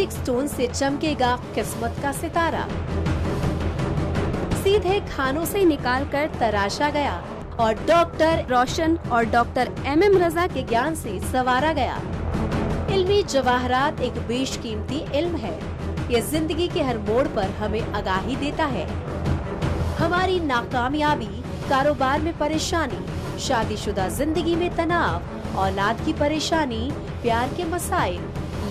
एक स्टोन से चमकेगा किस्मत का सितारा। सीधे खानों से निकालकर तराशा गया और डॉक्टर रोशन और डॉक्टर MM रजा के ज्ञान से संवारा गया। इल्मी जवाहरात एक बेशकीमती इल्म है। ये जिंदगी के हर मोड़ पर हमें आगाही देता है। हमारी नाकामयाबी, कारोबार में परेशानी, शादीशुदा जिंदगी में तनाव, औलाद की परेशानी, प्यार के मसाइल,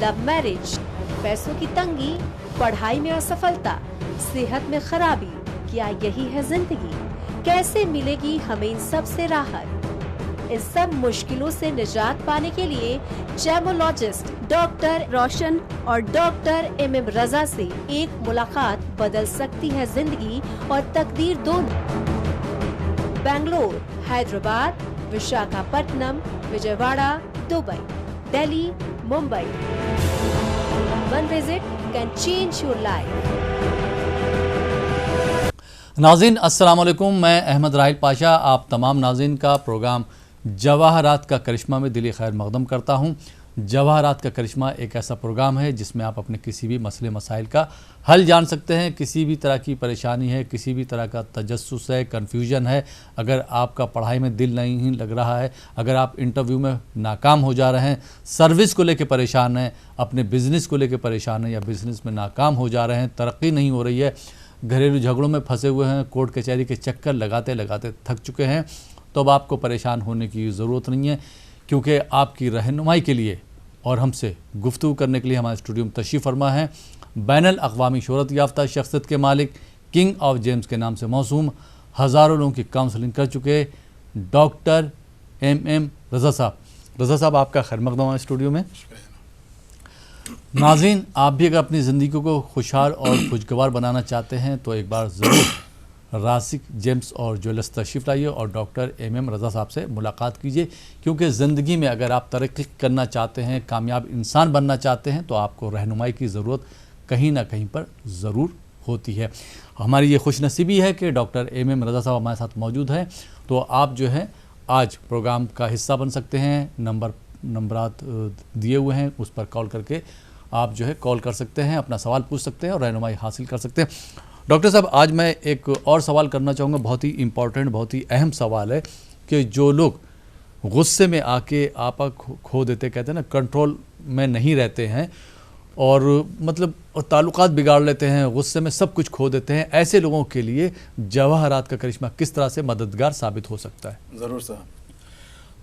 लव मैरिज, पैसों की तंगी, पढ़ाई में असफलता, सेहत में खराबी, क्या यही है जिंदगी? कैसे मिलेगी हमें इन सब से राहत? इन सब मुश्किलों से निजात पाने के लिए जेमोलॉजिस्ट डॉक्टर रोशन और डॉक्टर MM रजा से एक मुलाकात बदल सकती है जिंदगी और तकदीर दोनों। Bangalore, Hyderabad, Visakhapatnam, Vijayawada, Dubai, Delhi, Mumbai. One visit can change your life. नाज़रीन अस्सलाम वालेकुम, मैं अहमद राहिल पाशा आप तमाम नाज़रीन का प्रोग्राम जवाहरात का करिश्मा में दिली खैर मकदम करता हूँ। जवाहरात का करिश्मा एक ऐसा प्रोग्राम है जिसमें आप अपने किसी भी मसले मसाइल का हल जान सकते हैं। किसी भी तरह की परेशानी है, किसी भी तरह का तजस्सुस है, कन्फ्यूजन है, अगर आपका पढ़ाई में दिल नहीं लग रहा है, अगर आप इंटरव्यू में नाकाम हो जा रहे हैं, सर्विस को लेकर परेशान हैं, अपने बिज़नेस को लेकर परेशान हैं या बिज़नेस में नाकाम हो जा रहे हैं, तरक्की नहीं हो रही है, घरेलू झगड़ों में फंसे हुए हैं, कोर्ट कचहरी के चक्कर लगाते लगाते थक चुके हैं, तो अब आपको परेशान होने की ज़रूरत नहीं है, क्योंकि आपकी रहनुमाई के लिए और हमसे गुफ्तगू करने के लिए हमारे स्टूडियो में तशरीफ़ फरमा है बैनुल अक़वामी शोहरत याफ्ता शख्सियत के मालिक, किंग ऑफ जेम्स के नाम से मौसूम, हज़ारों लोगों की काउंसलिंग कर चुके डॉक्टर MM रज़ा साहब। रज़ा साहब, आपका खैर मक़दम हमारे स्टूडियो में। नाज़रीन, आप भी अगर अपनी ज़िंदगी को खुशहाल और खुशगवार बनाना चाहते हैं तो एक बार ज़रूर रासिक जेम्स और ज्वेलर्स तशरीफ़ लाइए और डॉक्टर MM रज़ा साहब से मुलाकात कीजिए, क्योंकि ज़िंदगी में अगर आप तरक्की करना चाहते हैं, कामयाब इंसान बनना चाहते हैं, तो आपको रहनुमाई की ज़रूरत कहीं ना कहीं पर ज़रूर होती है। हमारी ये खुशनसीबी है कि डॉक्टर MM रज़ा साहब हमारे साथ मौजूद हैं, तो आप जो है आज प्रोग्राम का हिस्सा बन सकते हैं। नंबरात दिए हुए हैं, उस पर कॉल करके आप जो है कॉल कर सकते हैं, अपना सवाल पूछ सकते हैं और रहनुमाई हासिल कर सकते हैं। डॉक्टर साहब, आज मैं एक और सवाल करना चाहूँगा, बहुत ही इम्पॉर्टेंट, बहुत ही अहम सवाल है कि जो लोग गुस्से में आके आपा खो देते, कहते हैं ना, कंट्रोल में नहीं रहते हैं और मतलब ताल्लुकात बिगाड़ लेते हैं, गुस्से में सब कुछ खो देते हैं, ऐसे लोगों के लिए जवाहरात का करिश्मा किस तरह से मददगार साबित हो सकता है? ज़रूर साहब।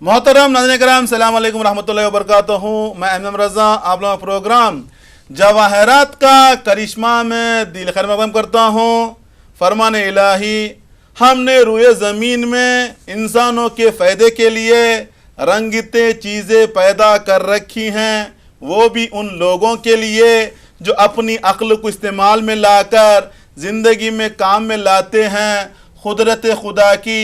मोहतरम नाज़रीन किराम, सलाम अलैकुम रहमतुल्लाहि व बरकातहू। मैं MM रज़ा आप लोगों का प्रोग्राम जवाहरात का करिश्मा में दिल खैर मक़दम करता हूँ। फरमान इलाही, हमने रुए ज़मीन में इंसानों के फ़ायदे के लिए रंगीते चीज़ें पैदा कर रखी हैं, वो भी उन लोगों के लिए जो अपनी अक्ल को इस्तेमाल में लाकर ज़िंदगी में काम में लाते हैं। कुदरत खुदा की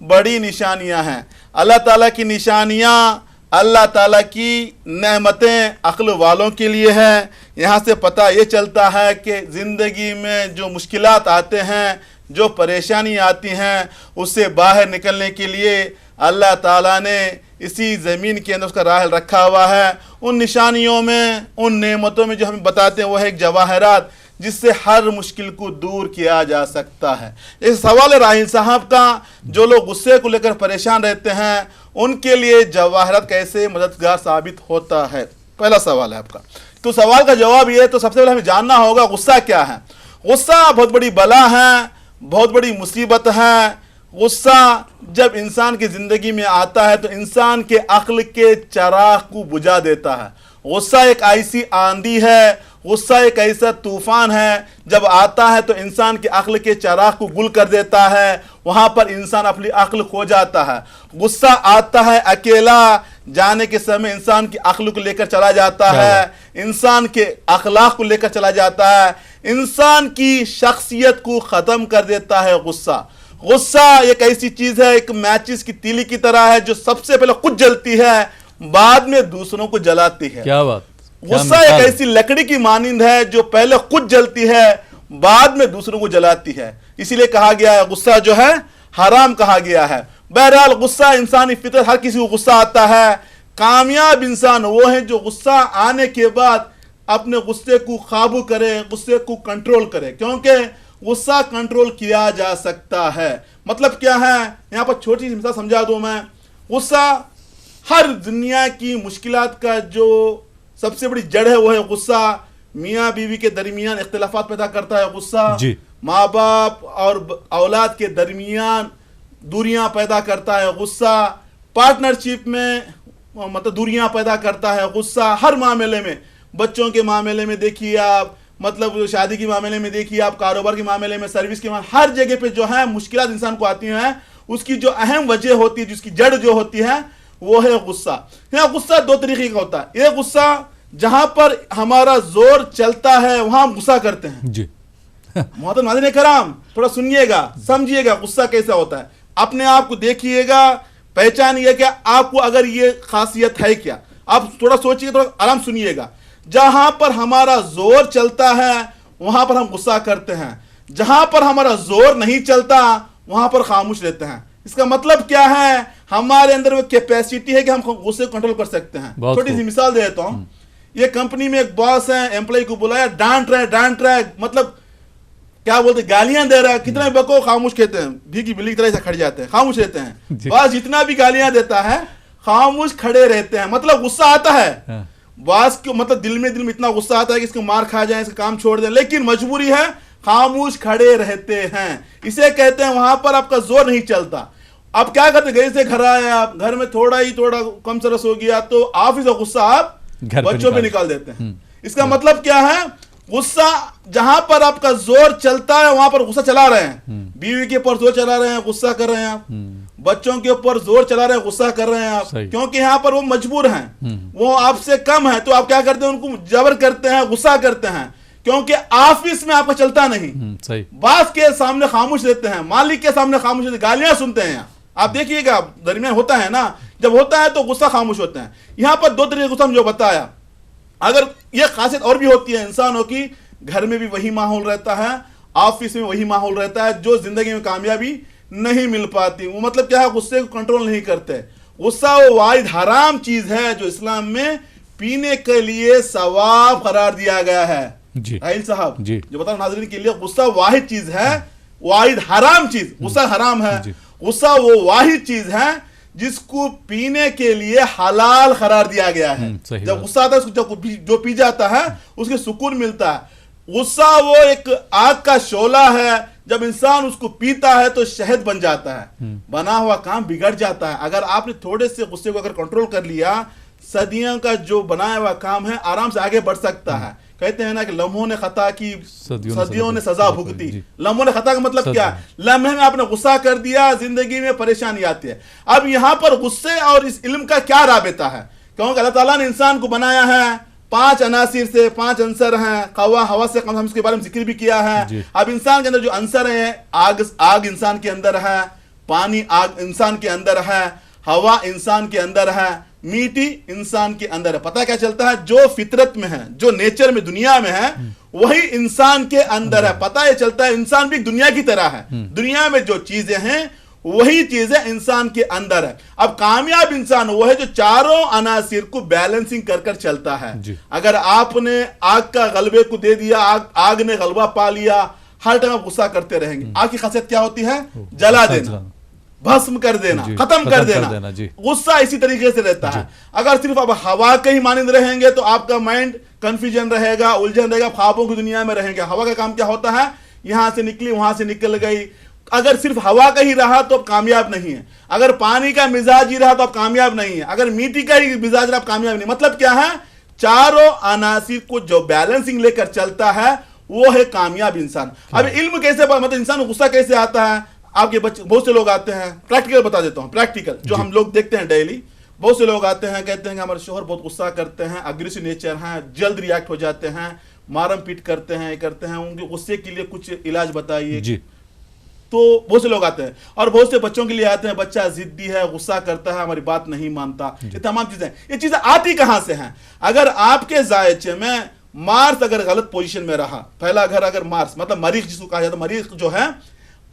बड़ी निशानियाँ हैं। अल्लाह ताला की निशानियाँ, अल्लाह ताला की नेमतें अक्ल वालों के लिए है। यहाँ से पता ये चलता है कि ज़िंदगी में जो मुश्किलात आते हैं, जो परेशानी आती हैं, उससे बाहर निकलने के लिए अल्लाह ताला ने इसी ज़मीन के अंदर उसका राह रखा हुआ है। उन निशानियों में, उन नेमतों में जो हमें बताते हैं, वो है एक जवाहरात, जिससे हर मुश्किल को दूर किया जा सकता है। इस सवाल राहिल साहब का, जो लोग गुस्से को लेकर परेशान रहते हैं, उनके लिए जवाहरात कैसे मददगार साबित होता है, पहला सवाल है आपका। तो सवाल का जवाब ये है, तो सबसे पहले हमें जानना होगा गुस्सा क्या है। गुस्सा बहुत बड़ी बला है, बहुत बड़ी मुसीबत है। गुस्सा जब इंसान की ज़िंदगी में आता है तो इंसान के अक्ल के चराग को बुझा देता है। गुस्सा एक ऐसी आंधी है, गुस्सा एक ऐसा तूफान है, जब आता है तो इंसान के अक्ल के चराग को गुल कर देता है। वहाँ पर इंसान अपनी अक्ल खो जाता है। गुस्सा आता है अकेला, जाने के समय इंसान की अक्ल को लेकर चला जाता है, इंसान के अखलाक को लेकर चला जाता है, इंसान की शख्सियत को ख़त्म कर देता है गुस्सा। गुस्सा एक ऐसी चीज़ है, एक मैचिस की तीली की तरह है, जो सबसे पहले खुद जलती है, बाद में दूसरों को जलाती है। क्या बात। गुस्सा एक ऐसी लकड़ी की मानिंद है जो पहले खुद जलती है, बाद में दूसरों को जलाती है। इसीलिए कहा गया है गुस्सा जो है हराम कहा गया है। बहरहाल गुस्सा इंसानी फितरत, हर किसी को गुस्सा आता है। कामयाब इंसान वो है जो गुस्सा आने के बाद अपने गुस्से को काबू करे, गुस्से को कंट्रोल करे, क्योंकि गुस्सा कंट्रोल किया जा सकता है। मतलब क्या है, यहाँ पर छोटी सी मिसाल समझा दूं मैं। गुस्सा हर दुनिया की मुश्किलात का जो सबसे बड़ी जड़ है वो है गुस्सा। मियाँ बीवी के दरमियान इख्तिलाफात पैदा करता है गुस्सा। माँ बाप और औलाद के दरमियान दूरियां पैदा करता है गुस्सा। पार्टनरशिप में मतलब दूरियां पैदा करता है गुस्सा। हर मामले में, बच्चों के मामले में देखिए आप, मतलब शादी के मामले में देखिए आप, कारोबार के मामले में, सर्विस के मामले, हर जगह पे जो है मुश्किलात इंसान को आती हैं, उसकी जो अहम वजह होती है, जिसकी जड़ जो होती है वो है गुस्सा। यहाँ गुस्सा दो तरीके का होता है। ये गुस्सा जहां पर हमारा जोर चलता है वहां हम गुस्सा करते हैं जी। मोहतरम नाज़रीन कराम, थोड़ा सुनिएगा, समझिएगा गुस्सा कैसा होता है। अपने आप को देखिएगा, पहचानिए क्या आपको अगर ये खासियत है क्या। आप थोड़ा सोचिए, थोड़ा आराम सुनिएगा। जहां पर हमारा जोर चलता है वहां पर हम गुस्सा करते हैं, जहां पर हमारा जोर नहीं चलता वहां पर खामोश रहते हैं। इसका मतलब क्या है, हमारे अंदर वो कैपेसिटी है कि हम गुस्से को कंट्रोल कर सकते हैं। छोटी सी मिसाल दे देता हूं। ये कंपनी में एक बॉस है, एम्प्लॉय को बुलाया, डांट रहा है, मतलब क्या बोलते, गालियां दे रहा है। कितने बको खामोश कहते हैं, भीगी बिल्ली की तरह से खड़े जाते हैं, खामोश रहते हैं। बॉस जितना भी गालियां देता है खामोश खड़े रहते हैं। मतलब गुस्सा आता है बॉस को, मतलब दिल में इतना गुस्सा आता है कि इसको मार खा जाए, इसका काम छोड़ दें, लेकिन मजबूरी है, खामोश खड़े रहते हैं। इसे कहते हैं वहां पर आपका जोर नहीं चलता। आप क्या करते, घर से घर आए, आप घर में थोड़ा कम सरस हो गया तो ऑफिस का गुस्सा आप बच्चों पे निकाल देते हैं। इसका मतलब क्या है, गुस्सा जहां पर आपका जोर चलता है वहां पर गुस्सा चला रहे हैं। बीवी के ऊपर जोर चला रहे हैं, गुस्सा कर रहे हैं आप। बच्चों के ऊपर जोर चला रहे हैं, गुस्सा कर रहे हैं आप, क्योंकि यहाँ पर वो मजबूर हैं, वो आपसे कम है, तो आप क्या करते हैं, उनको जबर करते हैं, गुस्सा करते हैं, क्योंकि ऑफिस में आपका चलता नहीं। बॉस के सामने खामोश रहते हैं, मालिक के सामने खामोश रहते हैं, गालियां सुनते हैं। आप देखिएगा दरमियान होता है ना, जब होता है तो गुस्सा खामोश होते हैं। यहाँ पर दो तरीके गुस्सा जो बताया, अगर यह खासियत और भी होती है इंसानों की, घर में भी वही माहौल रहता है, ऑफिस में वही माहौल रहता है, जो जिंदगी में कामयाबी नहीं मिल पाती। वो मतलब क्या है, गुस्से को कंट्रोल नहीं करते। गुस्सा वो वाहिद हराम चीज है जो इस्लाम में पीने के लिए सवाब करार दिया गया है। राहिल साहब जो बता नाज़रीन के लिए, गुस्सा वाहिद चीज है, वाहिद हराम चीज, गुस्सा हराम है। गुस्सा वो वाहिद चीज है जिसको पीने के लिए हलाल करार दिया गया है। जब गुस्सा आता है, जो पी जाता है उसके सुकून मिलता है। गुस्सा वो एक आग का शोला है, जब इंसान उसको पीता है तो शहद बन जाता है, बना हुआ काम बिगड़ जाता है। अगर आपने थोड़े से गुस्से को अगर कंट्रोल कर लिया, सदियों का जो बनाया हुआ काम है आराम से आगे बढ़ सकता है। कहते हैं ना कि लम्हों ने खता की, सदियों ने सजा भुगती। लम्हों ने खता का मतलब क्या, लम्हे में आपने गुस्सा कर दिया, जिंदगी में परेशानी आती है। अब यहाँ पर गुस्से और इस इल्म का क्या राबिता है, क्योंकि अल्लाह ताला ने इंसान को बनाया है 5 अनासिर से, 5 अंसर हैं, कवा हवा से, हम इसके बारे में जिक्र भी किया है। अब इंसान के अंदर जो अंसर है, आग इंसान के अंदर है, पानी आग इंसान के अंदर है, हवा इंसान के अंदर है, मीठी इंसान के अंदर है। पता क्या चलता है, जो फितरत में है, जो नेचर में दुनिया में है, वही इंसान के अंदर है। पता यह चलता है इंसान भी दुनिया की तरह है, दुनिया में जो चीजें हैं वही चीजें इंसान के अंदर है। अब कामयाब इंसान वो है जो चारों अनासिर को बैलेंसिंग कर कर चलता है। अगर आपने आग का गलबे को दे दिया, आग ने गलबा पा लिया, हर टाइम आप गुस्सा करते रहेंगे। आग की खासियत क्या होती है, जला देना, भस्म कर देना, खत्म कर देना। गुस्सा इसी तरीके से रहता है। अगर सिर्फ आप हवा के ही मानिंद रहेंगे तो आपका माइंड कंफ्यूजन रहेगा, उलझन रहेगा, ख्वाबों की दुनिया में रहेंगे। हवा का काम क्या होता है, यहां से निकली वहां से निकल गई। अगर सिर्फ हवा का ही रहा तो आप कामयाब नहीं है, अगर पानी का मिजाज ही रहा तो आप कामयाब नहीं है, अगर मीठी का ही मिजाज रहा आप कामयाब नहीं। मतलब क्या है, चारों अनासिर को जो बैलेंसिंग लेकर चलता है वो है कामयाब इंसान। अब इल्म कैसे, मतलब इंसान को गुस्सा कैसे आता है, आपके बच्चे बहुत से लोग आते हैं, प्रैक्टिकल बता देता हूं, प्रैक्टिकल जो हम लोग देखते हैं डेली। बहुत से लोग आते हैं, कहते हैं कि हमारे शोहर बहुत गुस्सा करते हैं, अग्रेसिव नेचर हैं, जल्द रिएक्ट हो जाते हैं, मारम पीट करते हैं, उनके गुस्से के लिए कुछ इलाज बताइए। तो बहुत से लोग आते हैं, और बहुत से बच्चों के लिए आते हैं, बच्चा जिद्दी है, गुस्सा करता है, हमारी बात नहीं मानता। ये तमाम चीजें, ये चीजें आती कहां से हैं। अगर आपके जायचे में मार्स अगर गलत पोजीशन में रहा, पहला घर अगर मार्स मतलब मरीख जिसको कहा जाता है, मरीख जो है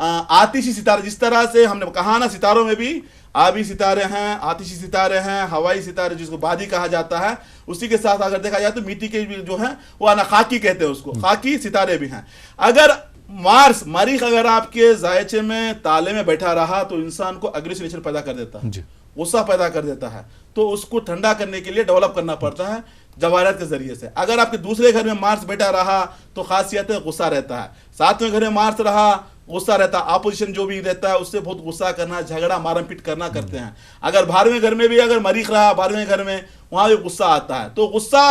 आतिशी सितारा, जिस तरह से हमने कहा ना सितारों में भी आबी सितारे हैं, आतिशी सितारे हैं, हवाई सितारे जिसको बादी कहा जाता है। उसी के साथ अगर देखा जाए तो मिट्टी के भी जो है वो खाकी कहते हैं उसको, खाकी सितारे भी हैं। अगर मार्स मरीख अगर आपके जायचे में ताले में बैठा रहा तो इंसान को अग्रेसिव नेचर पैदा कर देता है, गुस्सा पैदा कर देता है। तो उसको ठंडा करने के लिए डेवलप करना पड़ता है जवाहरात के जरिए से। अगर आपके दूसरे घर में मार्स बैठा रहा तो खासियत है गुस्सा रहता है, सातवें घर में मार्स रहा गुस्सा रहता है, अपोजिशन जो भी रहता है उससे बहुत गुस्सा करना, झगड़ा, मारम पीट करना करते हैं। अगर 12वें घर में भी अगर मरीख रहा 12वें घर में, वहां भी गुस्सा आता है। तो गुस्सा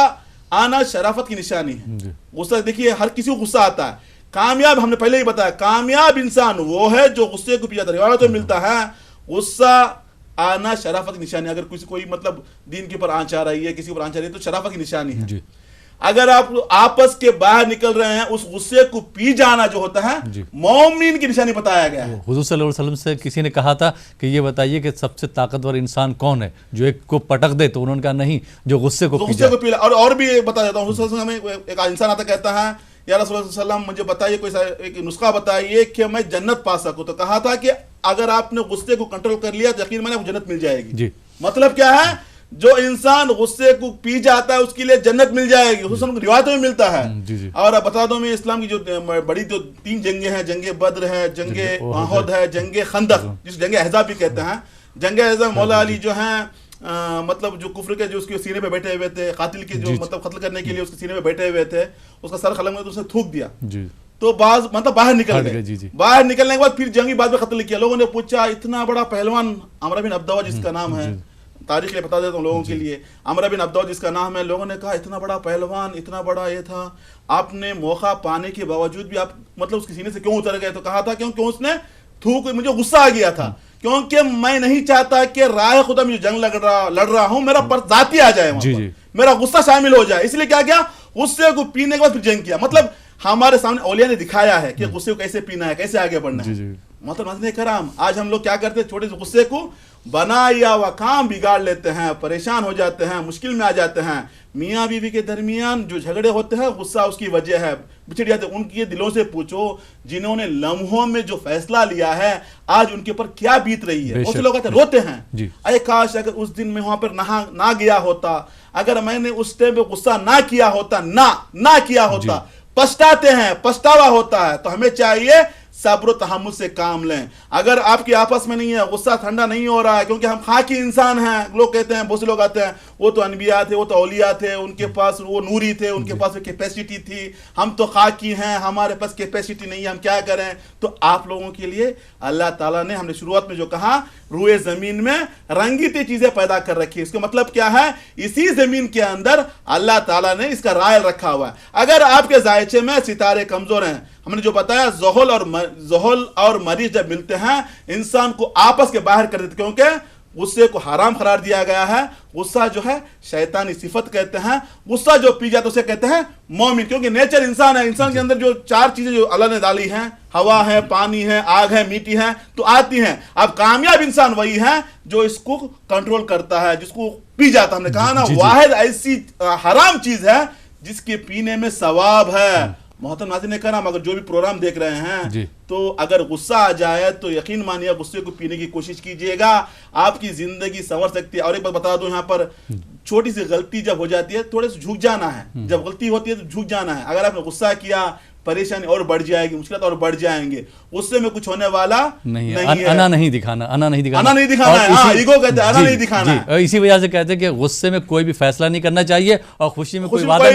आना शराफत की निशानी है। गुस्सा देखिए हर किसी को गुस्सा आता है। कामयाब, हमने पहले ही बताया, कामयाब इंसान वो है जो गुस्से को पी जाता है। रिवायत में मिलता है गुस्सा आना शराफत की निशानी। अगर किसी कोई मतलब दीन के ऊपर आंच आ रही है, किसी के ऊपर आंच आ रही है तो शराफत की निशानी है। अगर आप आपस के बाहर निकल रहे हैं, उस गुस्से को पी जाना जो होता है मोमिन की निशानी बताया गया है। हुजूर सल्लल्लाहु अलैहि वसल्लम से किसी ने कहा था कि ये बताइए कि सबसे ताकतवर इंसान कौन है, जो एक को पटक दे, तो उन्होंने कहा नहीं, जो गुस्से को पी। और भी बता देता हूँ, हमें एक इंसान आता कहता है या रसूलुल्लाह सल्लल्लाहु अलैहि वसल्लम मुझे बताइए कोई एक नुस्खा बताइए कि मैं जन्नत पा सकूं। तो कहा था कि अगर आपने गुस्से को कंट्रोल कर लिया तो यकीन माने आपको जन्नत मिल जाएगी। मतलब क्या है, जो इंसान गुस्से को पी जाता है उसके लिए जन्नत मिल जाएगी। हुसैन रिवायत में मिलता है। और अब बता दो मैं इस्लाम की जो बड़ी जो 3 जंगे हैं, जंगे बद्र है, जंगे उहद है, जंगे खंदक, जिस जंगे अहज़ाब भी कहते हैं। जंगे अहज़ाब मौला अली जो हैं मतलब जो कुफ्र के जो उसके सीने पे बैठे हुए थे, कातिल के जो मतलब कत्ल करने के लिए उसके सीने पे बैठे हुए थे, उसका सर खलंग में तो उसने थूक दिया। तो बाज मतलब बाहर निकल गए। बाहर निकलने के बाद फिर जंगी बाद में कत्ल किया। लोगों ने पूछा इतना बड़ा पहलवान अमर बिन अब्दवा जिसका नाम है, तारीख ले बता देता हूँ लोगों के लिए, अमर बिन अब्दवा जिसका नाम है, लोगों ने कहा इतना बड़ा पहलवान, इतना बड़ा ये था, आपने मौका पाने के बावजूद भी आप मतलब उसके सीने से क्यों उतर गए? तो कहा था क्योंकि उसने थूक, मुझे गुस्सा आ गया था, क्योंकि मैं नहीं चाहता कि राह खुदा में जो जंग लड़ रहा हूं मेरा पर जाती आ जाए, मेरा गुस्सा शामिल हो जाए। इसलिए क्या किया, गुस्से को पीने के बाद फिर जंग किया। मतलब हमारे सामने औलिया ने दिखाया है कि गुस्से को कैसे पीना है, कैसे आगे बढ़ना है। मतलब नाज़रीन कराम, आज हम लोग क्या करते हैं, छोटे से गुस्से को बना या वह काम बिगाड़ लेते हैं, परेशान हो जाते हैं, मुश्किल में आ जाते हैं। मियाँ बीवी के दरमियान जो झगड़े होते हैं गुस्सा उसकी वजह है, बिछड़ जाते हैं। उनके दिलों से पूछो जिन्होंने लम्हों में जो फैसला लिया है आज उनके ऊपर क्या बीत रही है। बहुत से लोग कहते हैं, रोते हैं, अरे काश अगर उस दिन मैं वहां पर ना गया होता, अगर मैंने उस टाइम पे गुस्सा ना किया होता, ना किया होता, पछताते हैं, पछतावा होता है। तो हमें चाहिए सब्र तहम्मुल से काम लें। अगर आपकी आपस में नहीं है, गुस्सा ठंडा नहीं हो रहा है, क्योंकि हम खाकी इंसान हैं। लोग कहते हैं, बहुत से लोग आते हैं वो तो अनबिया थे, वो तो औलिया थे, उनके पास वो नूरी थे, उनके पास कैपेसिटी थी, हम तो खाकी हैं, हमारे पास कैपेसिटी नहीं है, हम क्या करें? तो आप लोगों के लिए अल्लाह ताला ने, हमने शुरुआत में जो कहा, रूए जमीन में रंगीती चीजें पैदा कर रखी है। इसका मतलब क्या है, इसी जमीन के अंदर अल्लाह ताला ने इसका रायल रखा हुआ है। अगर आपके जायचे में सितारे कमजोर हैं, हमने जो बताया ज़ोहल और मरीज जब मिलते हैं इंसान को आपस के बाहर कर देते, क्योंकि गुस्से को हराम करार दिया गया है। गुस्सा जो है शैतानी सिफत कहते हैं। गुस्सा जो पी जाता उसे कहते हैं मोमिन, क्योंकि नेचर इंसान है। इंसान के अंदर जो 4 चीजें जो अल्लाह ने डाली हैं, हवा है, पानी है, आग है, मिट्टी है, तो आती हैं। अब कामयाब इंसान वही है जो इसको कंट्रोल करता है, जिसको पी जाता। हमने कहा ना, वाहिद ऐसी हराम चीज है जिसके पीने में सवाब है। मोहतरम नाज़रीन कराम, अगर जो भी प्रोग्राम देख रहे हैं तो अगर गुस्सा आ जाए तो यकीन मानिए गुस्से को पीने की कोशिश कीजिएगा, आपकी जिंदगी संवर सकती है। और एक बात बता दूं, यहाँ पर छोटी सी गलती जब हो जाती है थोड़े से झुक जाना है। जब गलती होती है तो झुक जाना है। अगर आपने गुस्सा किया परेशानी और बढ़ जाएगी, मुश्किल और बढ़ जाएंगे। उससे में कुछ होने वाला नहीं है। अना नहीं दिखाना है, ईगो कहते हैं, अना नहीं दिखाना है। इसी वजह से कहते हैं कि गुस्से में कोई भी फैसला नहीं करना चाहिए और खुशी में कोई वादा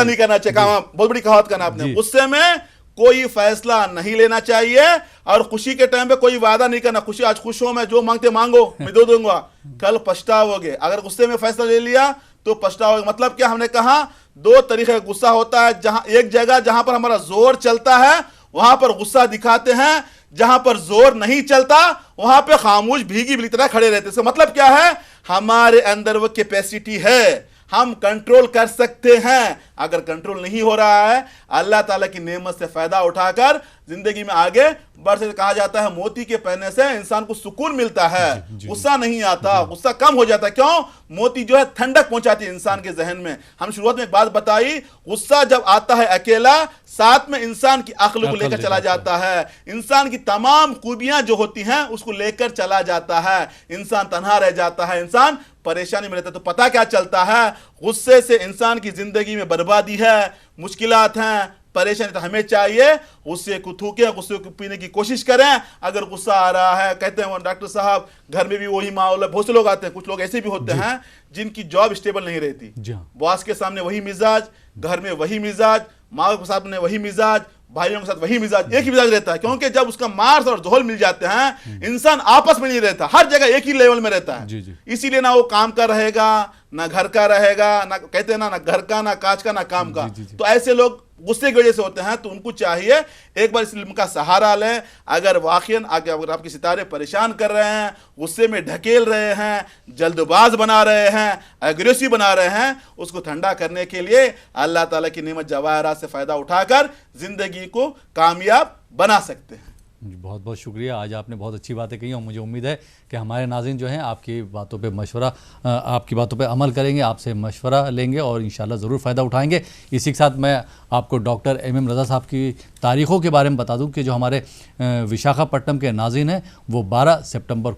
नहीं करना चाहिए। बहुत बड़ी कहावत करना आपने, गुस्से में कोई फैसला नहीं लेना चाहिए और खुशी के टाइम पे कोई वादा नहीं करना। खुशी आज खुश हो, मैं जो मांगते मांगो, मैं दे दूंगा, कल पछताओगे। अगर गुस्से में फैसला ले लिया तो पछताओगे। मतलब क्या, हमने कहा 2 तरीके का गुस्सा होता है। जहां एक जगह जहां पर हमारा जोर चलता है वहां पर गुस्सा दिखाते हैं, जहां पर जोर नहीं चलता वहां पे खामोश भीगी बिल्ली तरह खड़े रहते हैं। इसका मतलब क्या है, हमारे अंदर वो कैपेसिटी है, हम कंट्रोल कर सकते हैं। अगर कंट्रोल नहीं हो रहा है, अल्लाह ताला की नेमत से फायदा उठाकर जिंदगी में आगे बढ़ सकते। कहा जाता है मोती के पहनने से इंसान को सुकून मिलता है, गुस्सा नहीं आता, गुस्सा कम हो जाता है। क्यों? मोती जो है ठंडक पहुंचाती है इंसान के जहन में। हम शुरुआत में एक बात बताई, गुस्सा जब आता है अकेला, साथ में इंसान की अक्ल को लेकर चला जाता है, इंसान की तमाम खूबियां जो होती हैं उसको लेकर चला जाता है, इंसान तन्हा रह जाता है, इंसान परेशानी में रहता है। तो पता क्या चलता है? गुस्से से इंसान की जिंदगी में बर्बादी है, मुश्किलात हैं, परेशानी। तो हमें चाहिए गुस्से को थूकें, गुस्से को पीने की कोशिश करें। अगर गुस्सा आ रहा है, कहते हैं डॉक्टर साहब घर में भी वही माहौल है, बहुत से लोग आते हैं, कुछ लोग ऐसे भी होते हैं जिनकी जॉब स्टेबल नहीं रहती, बॉस के सामने वही मिजाज, घर में वही मिजाज, माँ के सामने वही मिजाज, भाइयों के साथ वही मिजाज, एक ही मिजाज रहता है। क्योंकि जब उसका मार्स और जोहल मिल जाते हैं, इंसान आपस में नहीं रहता, हर जगह एक ही लेवल में रहता है। इसीलिए ना वो काम का रहेगा, ना घर का रहेगा, ना कहते हैं ना घर का, ना काज का, ना काम का। तो ऐसे लोग गुस्से की वजह से होते हैं। तो उनको चाहिए एक बार इस इल्म का सहारा लें। अगर वाकईन अगर आपके सितारे परेशान कर रहे हैं, गुस्से में ढकेल रहे हैं, जल्दबाज बना रहे हैं, एग्रेसिव बना रहे हैं, उसको ठंडा करने के लिए अल्लाह ताला की नेमत जवाहरात से फ़ायदा उठाकर ज़िंदगी को कामयाब बना सकते हैं। बहुत बहुत शुक्रिया। आज आपने बहुत अच्छी बातें कही और मुझे उम्मीद है कि हमारे नाज़रीन जो हैं आपकी बातों पे मशवरा, आपकी बातों पे अमल करेंगे, आपसे मशवरा लेंगे और इंशाल्लाह ज़रूर फ़ायदा उठाएंगे। इसी के साथ मैं आपको डॉक्टर MM रज़ा साहब की तारीख़ों के बारे में बता दूं कि जो हमारे विशाखापट्टनम के नाज़रीन हैं वो 11 सितंबर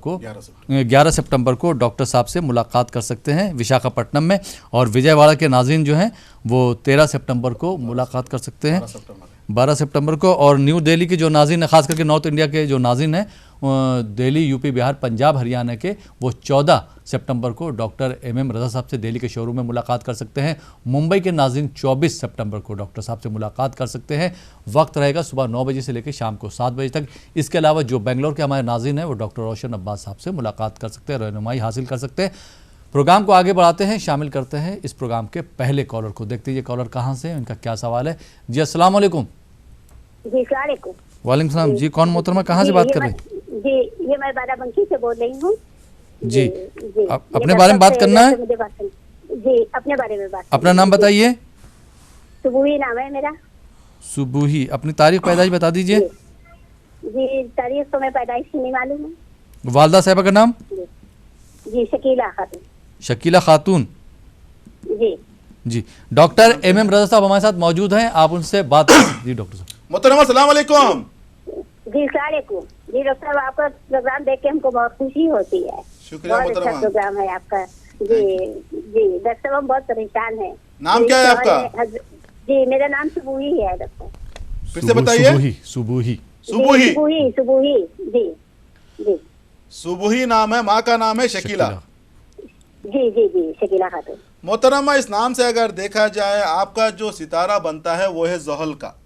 को डॉक्टर साहब से मुलाकात कर सकते हैं विशाखापट्टनम में, और विजयवाड़ा के नाज़रीन जो हैं वो 13 सितंबर को मुलाकात कर सकते हैं, 12 सितंबर को। और न्यू दिल्ली के जो नाज़रीन हैं, ख़ास करके नॉर्थ इंडिया के जो नाज़रीन हैं, दिल्ली, यूपी, बिहार, पंजाब, हरियाणा के, वो 14 सितंबर को डॉक्टर MM रज़ा साहब से दिल्ली के शोरूम में मुलाकात कर सकते हैं। मुंबई के नाज़रीन 24 सितंबर को डॉक्टर साहब से मुलाकात कर सकते हैं। वक्त रहेगा सुबह 9 बजे से लेकर शाम को 7 बजे तक। इसके अलावा जो बेंगलोर के हमारे नाज़रीन हैं वो डॉक्टर रोशन अब्बास साहब से मुलाकात कर सकते हैं, रहनुमाई हासिल कर सकते हैं। प्रोग्राम को आगे बढ़ाते हैं, शामिल करते हैं इस प्रोग्राम के पहले कॉलर को। देखते हैं ये कॉलर कहाँ से, इनका क्या सवाल है। जी अस्सलाम वालेकुम। जी सलाम। वालेकुम सलाम। जी कौन मोहतरमा, कहाँ से बात कर रहे हैं? जी ये मैं बाराबंकी से बोल रही हूँ। जी अपने बारे में बात करना है? जी अपने बारे में बात। अपना नाम बताइए। सुबूही नाम है मेरा। सुबूही। अपनी तारीख पैदाइश बता दीजिए। जी तारीख तो मैं पैदाइश की नहीं मालूम है। वालदा साहिबा का नाम? जी शकीला खातून। शकीला खातून। जी जी डॉक्टर MM रज़ा साहब हमारे साथ मौजूद हैं, आप उनसे बात करें। जी डॉक्टर साहब। मोहतरमा अस्सलाम वालेकुम। जी सलाम। जी डॉक्टर साहब आपका प्रोग्राम देख के हमको बहुत खुशी होती है। शुक्रिया बहुत अच्छा मोहतरमा। प्रोग्राम है आपका। जी जी डॉक्टर साहब हम बहुत परेशान है। नाम क्या है आपका? जी मेरा नाम सुबूही है डॉक्टर। फिर से बताइए। सुबूही। सुबूही। सुबूही। जी जी सुबूही नाम है, माँ का नाम है शकीला। जी जी जी शकीला खातून। मोहतरमा इस नाम से अगर देखा जाए, आपका जो सितारा बनता है वो है जोहल का।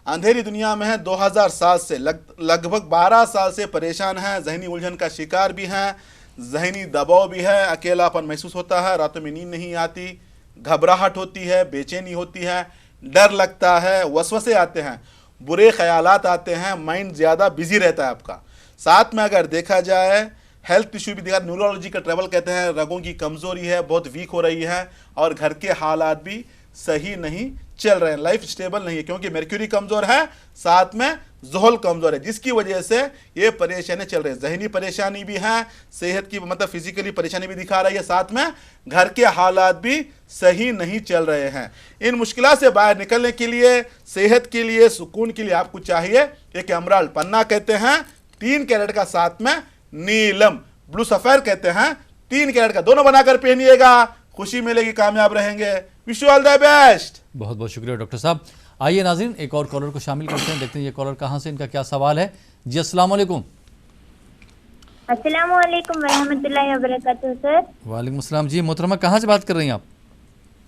अंधेरी दुनिया में है 2007 से, लगभग 12 साल से परेशान हैं, जहनी उलझन का शिकार भी हैं, जहनी दबाव भी है, अकेलापन महसूस होता है, रातों में नींद नहीं आती, घबराहट होती है, बेचैनी होती है, डर लगता है, वसवसे आते हैं, बुरे ख्यालात आते हैं, माइंड ज़्यादा बिजी रहता है आपका। साथ में अगर देखा जाए हेल्थ इशू भी देखा, न्यूरोलॉजी का ट्रबल कहते हैं, रगों की कमज़ोरी है, बहुत वीक हो रही है, और घर के हालात भी सही नहीं चल रहे हैं, लाइफ स्टेबल नहीं है, क्योंकि मर्क्यूरी कमज़ोर है, साथ में जोहल कमज़ोर है, जिसकी वजह से ये परेशानी चल रही है। जहनी परेशानी भी है, सेहत की मतलब फिजिकली परेशानी भी दिखा रही है, साथ में घर के हालात भी सही नहीं चल रहे हैं। इन मुश्किलों से बाहर निकलने के लिए, सेहत के लिए, सुकून के लिए आपको चाहिए एक एमराल्ड पन्ना कहते हैं 3 कैरेट का, साथ में नीलम ब्लू सफेर कहते हैं 3 कैरेट का, दोनों बनाकर पहनिएगा, खुशी मिलेगी, कामयाब रहेंगे। Wish you all the best. बहुत बहुत शुक्रिया डॉक्टर साहब। आइए नाज़रीन एक और कॉलर को शामिल करते हैं, देखते हैं ये कॉलर कहाँ से, इनका क्या सवाल है। जी अस्सलाम वालेकुम। अस्सलाम वालेकुम रहमतुल्लाहि व बरकातुहू सर। वालेकुम अस्सलाम। जी मोहतरमा कहाँ से बात कर रही हैं आप?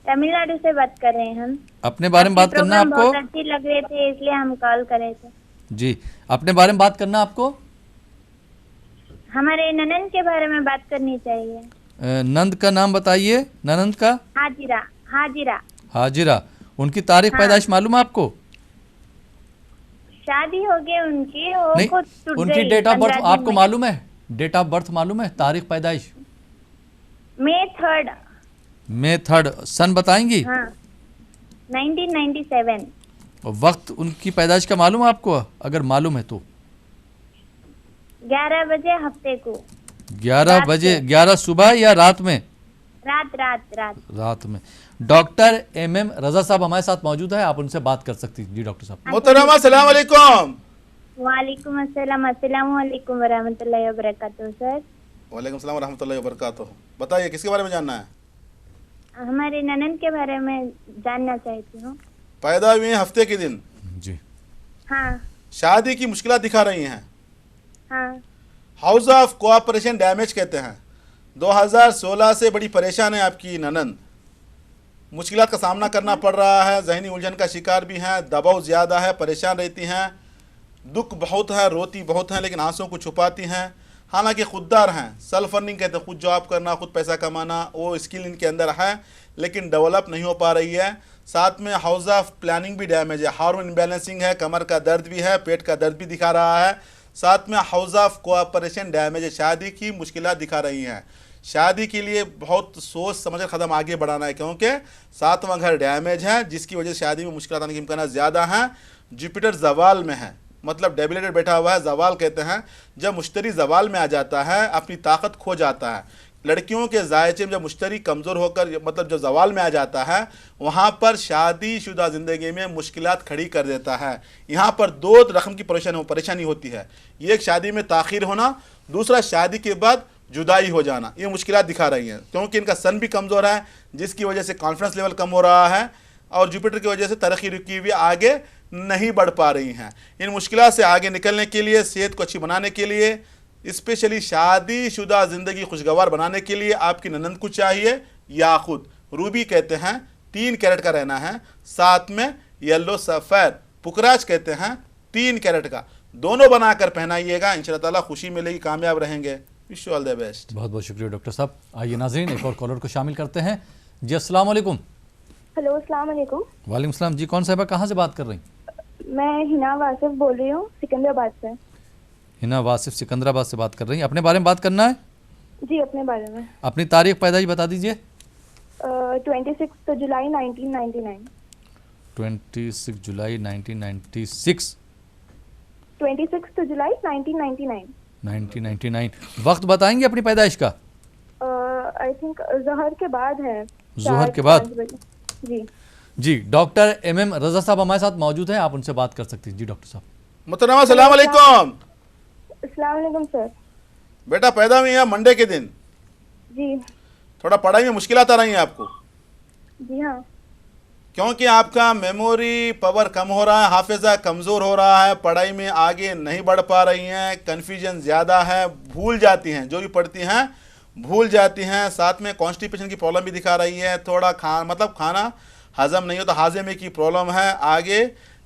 तमिलनाडु से बात कर रहे हैं हम। अपने बारे में बात करना है आपको? बहुत अच्छी लग रहे थे इसलिए हम कॉल करे थे। जी अपने बारे में बात करना आपको? हमारे ननंद के बारे में बात करनी चाहिए। नंद का नाम बताइए। ननंद का? हाजिरा। हाजिरा। हाजिरा। उनकी तारीख पैदाइश मालूम है आपको? शादी हो गई उनकी, नहीं, उनकी डेट ऑफ बर्थ आपको मालूम है? डेट ऑफ बर्थ मालूम है, तारीख पैदाइश? May 3rd। May 3rd। सन बताएंगी? हाँ 1997। वक्त उनकी पैदाइश का मालूम है आपको? अगर मालूम है तो 11 बजे हफ्ते को। 11 रात बजे, को। 11 सुबह या रात में? रात। रात में। डॉक्टर MM रजा साहब हमारे साथ मौजूद है, आप उनसे बात कर सकती हैं। जी डॉक्टर साहब। मोहतरमा सलाम अलैकुम। वालेकुम अस्सलाम, अस्सलाम वालेकुम वरहमतुल्लाहि वबरकातुहू सर। वालेकुम सलाम रहमतुल्लाहि व बरकातहू। बताइए किसके बारे में जानना है? हमारे ननन के बारे में जानना चाहती हूँ। पैदा हुए हैं हफ्ते के दिन, जी। हाँ शादी की मुश्किलात दिखा रही हैं, हाँ। हाउस ऑफ कोऑपरेशन डैमेज कहते हैं। 2016 से बड़ी परेशान है आपकी ननन, मुश्किलात का सामना करना पड़ रहा है, जहनी उलझन का शिकार भी हैं, दबाव ज़्यादा है, परेशान रहती हैं, दुख बहुत है, रोती बहुत हैं, लेकिन आंसुओं को छुपाती हैं। हालांकि खुददार हैं, सेल्फ अर्निंग कहते हैं, खुद जॉब करना, खुद पैसा कमाना, वो स्किल इनके अंदर है, लेकिन डेवलप नहीं हो पा रही है। साथ में हाउस ऑफ प्लानिंग भी डैमेज है, हार्मोन इम्बैलेंसिंग है, कमर का दर्द भी है, पेट का दर्द भी दिखा रहा है। साथ में हाउस ऑफ कोऑपरेशन डैमेज है, शादी की मुश्किलात दिखा रही हैं। शादी के लिए बहुत सोच समझ कर कदम आगे बढ़ाना है, क्योंकि 7वां घर डैमेज है, जिसकी वजह से शादी में मुश्किलात आने के इम्कान ज़्यादा हैं। जुपिटर जवाल में है, मतलब डेबिलेटेड बैठा हुआ है, जवाल कहते हैं। जब मुश्तरी जवाल में आ जाता है अपनी ताकत खो जाता है। लड़कियों के जायचे में जब मुश्तरी कमज़ोर होकर, मतलब जब जवाल में आ जाता है, वहाँ पर शादीशुदा ज़िंदगी में मुश्किलात खड़ी कर देता है। यहाँ पर 2 रकम की परेशानी होती है, एक शादी में ताख़ीर होना, दूसरा शादी के बाद जुदाई हो जाना। ये मुश्किलात दिखा रही हैं, क्योंकि इनका सन भी कमज़ोर है, जिसकी वजह से कॉन्फिडेंस लेवल कम हो रहा है, और जुपिटर की वजह से तरक्की रुकी हुई आगे नहीं बढ़ पा रही हैं। इन मुश्किलात से आगे निकलने के लिए, सेहत को अच्छी बनाने के लिए, स्पेशली शादीशुदा ज़िंदगी खुशगवार बनाने के लिए आपकी ननद को चाहिए याकूत, रूबी कहते हैं, 3 कैरेट का रहना है। साथ में येलो सफ़ेद पुकराज कहते हैं, 3 कैरेट का, दोनों बनाकर पहनाइएगा, इंशाअल्लाह ताला खुशी मिलेगी, कामयाब रहेंगे। Wish you all the best. बहुत बहुत शुक्रिया डॉक्टर साहब। आइए नाज़रीन, एक और कॉलर को शामिल करते हैं। जी अस्सलाम वालेकुम। हेलो अस्सलाम वालेकुम। वालेकुम सलाम। जी कौन साहिबा, कहाँ से बात कर रही? मैं हिना वासिफ बोल रही हूँ, सिकंदराबाद से। हिना वासिफ सिकंदराबाद से बात कर रही हैं। अपने बारे में बात करना है? जी अपने बारे में। अपनी तारीख पैदाइश बता दीजिए। 26 जुलाई 1999। 26 जुलाई 1996। 26 जुलाई 1999। 1999। वक्त बताएंगे अपनी पैदाइश का? आई थिंक ज़हर के बाद है। ज़हर के बाद? जी जी। डॉक्टर MM रजा साहब हमारे साथ मौजूद हैं, आप उनसे बात कर सकती हैं। जी डॉक्टर साहब। मोहतरमा सलाम अलैकुम। अस्सलाम वालेकुम सर। बेटा पैदा हुई है मंडे के दिन, जी थोड़ा पढ़ाई में मुश्किलात आ रही हैं आपको, जी हाँ। क्योंकि आपका मेमोरी पावर कम हो रहा है, हाफिज़ा कमज़ोर हो रहा है, पढ़ाई में आगे नहीं बढ़ पा रही हैं, कन्फ्यूजन ज़्यादा है, भूल जाती हैं, जो भी पढ़ती हैं भूल जाती हैं। साथ में कॉन्स्टिपेशन की प्रॉब्लम भी दिखा रही है, थोड़ा खाना हजम नहीं होता, हाजमे की प्रॉब्लम है, आगे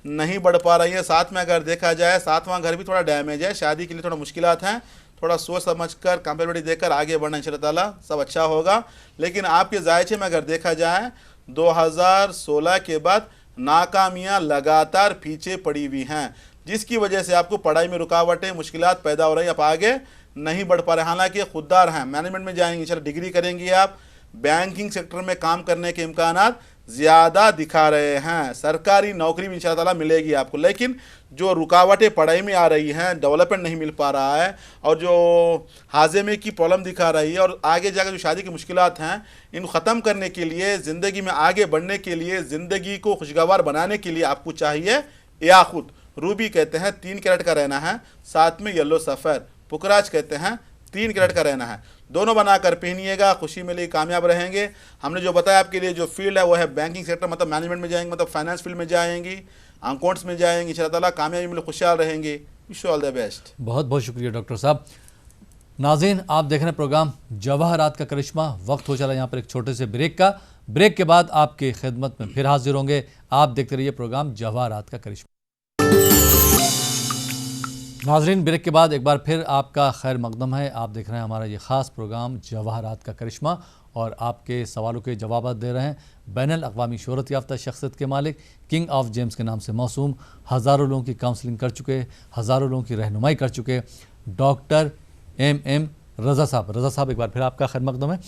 नहीं बढ़ पा रही है। साथ में अगर देखा जाए 7वां घर भी थोड़ा डैमेज है, शादी के लिए थोड़ा मुश्किलात हैं, थोड़ा सोच समझकर कंपेबिलिटी देकर आगे बढ़ना, इंशाअल्लाह ताला सब अच्छा होगा। लेकिन आपके जायचे में अगर देखा जाए 2016 के बाद नाकामियां लगातार पीछे पड़ी हुई हैं, जिसकी वजह से आपको पढ़ाई में रुकावटें, मुश्किलात पैदा हो रही हैं, आप आगे नहीं बढ़ पा रहे। हालांकि खुददार हैं, मैनेजमेंट में जाएंगे, इंशाअल्लाह डिग्री करेंगी आप, बैंकिंग सेक्टर में काम करने के इम्कानात ज़्यादा दिखा रहे हैं, सरकारी नौकरी भी इंशाअल्लाह ताला मिलेगी आपको। लेकिन जो रुकावटें पढ़ाई में आ रही हैं, डेवलपमेंट नहीं मिल पा रहा है, और जो हाजमे की प्रॉब्लम दिखा रही है, और आगे जाकर जो शादी की मुश्किलात हैं, इनको ख़त्म करने के लिए, ज़िंदगी में आगे बढ़ने के लिए, ज़िंदगी को खुशगवार बनाने के लिए आपको चाहिए याकूत, रूबी कहते हैं, 3 कैरेट का रहना है। साथ में येलो सफ़ेद पुकराज कहते हैं, 3 कैरेट का रहना है, दोनों बनाकर पहनिएगा, खुशी मिलेगी, कामयाब रहेंगे। हमने जो बताया आपके लिए जो फील्ड है वो है बैंकिंग सेक्टर, मतलब मैनेजमेंट में जाएंगे, मतलब फाइनेंस फील्ड में जाएंगी, अकाउंट्स में जाएंगे, इंशाअल्लाह ताला कामयाबी मिले, खुशहाल रहेंगे। Wish you all the best. बहुत बहुत शुक्रिया डॉक्टर साहब। नाज़रीन, आप देख रहे हैं प्रोग्राम जवाहरात का करिश्मा। वक्त हो चला यहाँ पर एक छोटे से ब्रेक का। ब्रेक के बाद आपकी खिदमत में फिर हाजिर होंगे। आप देखते रहिए प्रोग्राम जवाहरात का करिश्मा। नाज़रीन, ब्रेक के बाद एक बार फिर आपका खैर मकदम है। आप देख रहे हैं हमारा ये ख़ास प्रोग्राम जवाहरात का करिश्मा, और आपके सवालों के जवाब दे रहे हैं बैनुल अक़वामी शोहरत याफ्ता शख्सियत के मालिक, किंग ऑफ जेम्स के नाम से मौसूम, हज़ारों लोगों की काउंसलिंग कर चुके, हज़ारों लोगों की रहनुमाई कर चुके डॉक्टर MM रज़ा साहब। रज़ा साहब, एक बार फिर आपका खैर मकदम है।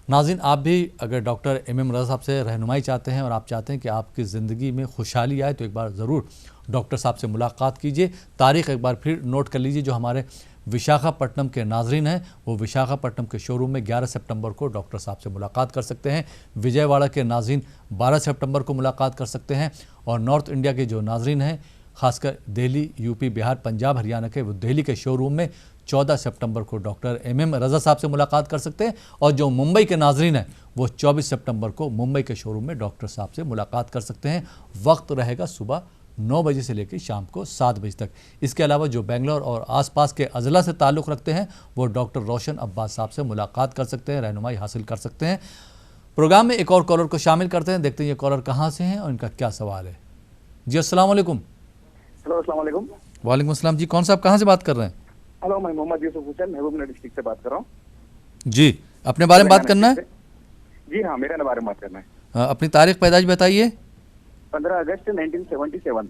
नाज़रीन, आप भी अगर डॉक्टर एम रज़ा साहब से रहनुमाई चाहते हैं और आप चाहते हैं कि आपकी ज़िंदगी में खुशहाली आए तो एक बार ज़रूर डॉक्टर साहब से मुलाकात कीजिए। तारीख़ एक बार फिर नोट कर लीजिए। जो हमारे विशाखापट्टनम के नाजरीन हैं वो विशाखापट्टनम के शोरूम में 11 सितंबर को डॉक्टर साहब से मुलाकात कर सकते हैं। विजयवाड़ा के नाजरीन 12 सितंबर को मुलाकात कर सकते हैं। और नॉर्थ इंडिया के जो नाजरीन हैं, खासकर दिल्ली, यूपी, बिहार, पंजाब, हरियाणा के, वो दिल्ली के शोरूम में 14 सितंबर को डॉक्टर एम रज़ा साहब से मुलाकात कर सकते हैं। और जो मुंबई के नाजरीन हैं वो 24 सितंबर को मुंबई के शोरूम में डॉक्टर साहब से मुलाकात कर सकते हैं। वक्त रहेगा सुबह 9 बजे से लेकर शाम को 7 बजे तक। इसके अलावा जो बेंगलोर और आसपास के अजला से ताल्लुक़ रखते हैं वो डॉक्टर रोशन अब्बास साहब से मुलाकात कर सकते हैं, रहनुमाई हासिल कर सकते हैं। प्रोग्राम में एक और कॉलर को शामिल करते हैं, देखते हैं ये कॉलर कहाँ से हैं और इनका क्या सवाल है। जी अस्सलाम वालेकुम। हेलो अस्सलाम वालेकुम। वालेकुम अस्सलाम। जी कौन साहब कहाँ से बात कर रहे हैं? हेलो, मैं मोहम्मद यूसुफ हुसैन महबूबनगर डिस्ट्रिक्ट से बात कर रहा हूँ। जी, अपने बारे में बात करना है? जी हाँ, मेरे बारे में बात करना है। अपनी तारीख पैदाइश बताइए। 15 अगस्त 1977।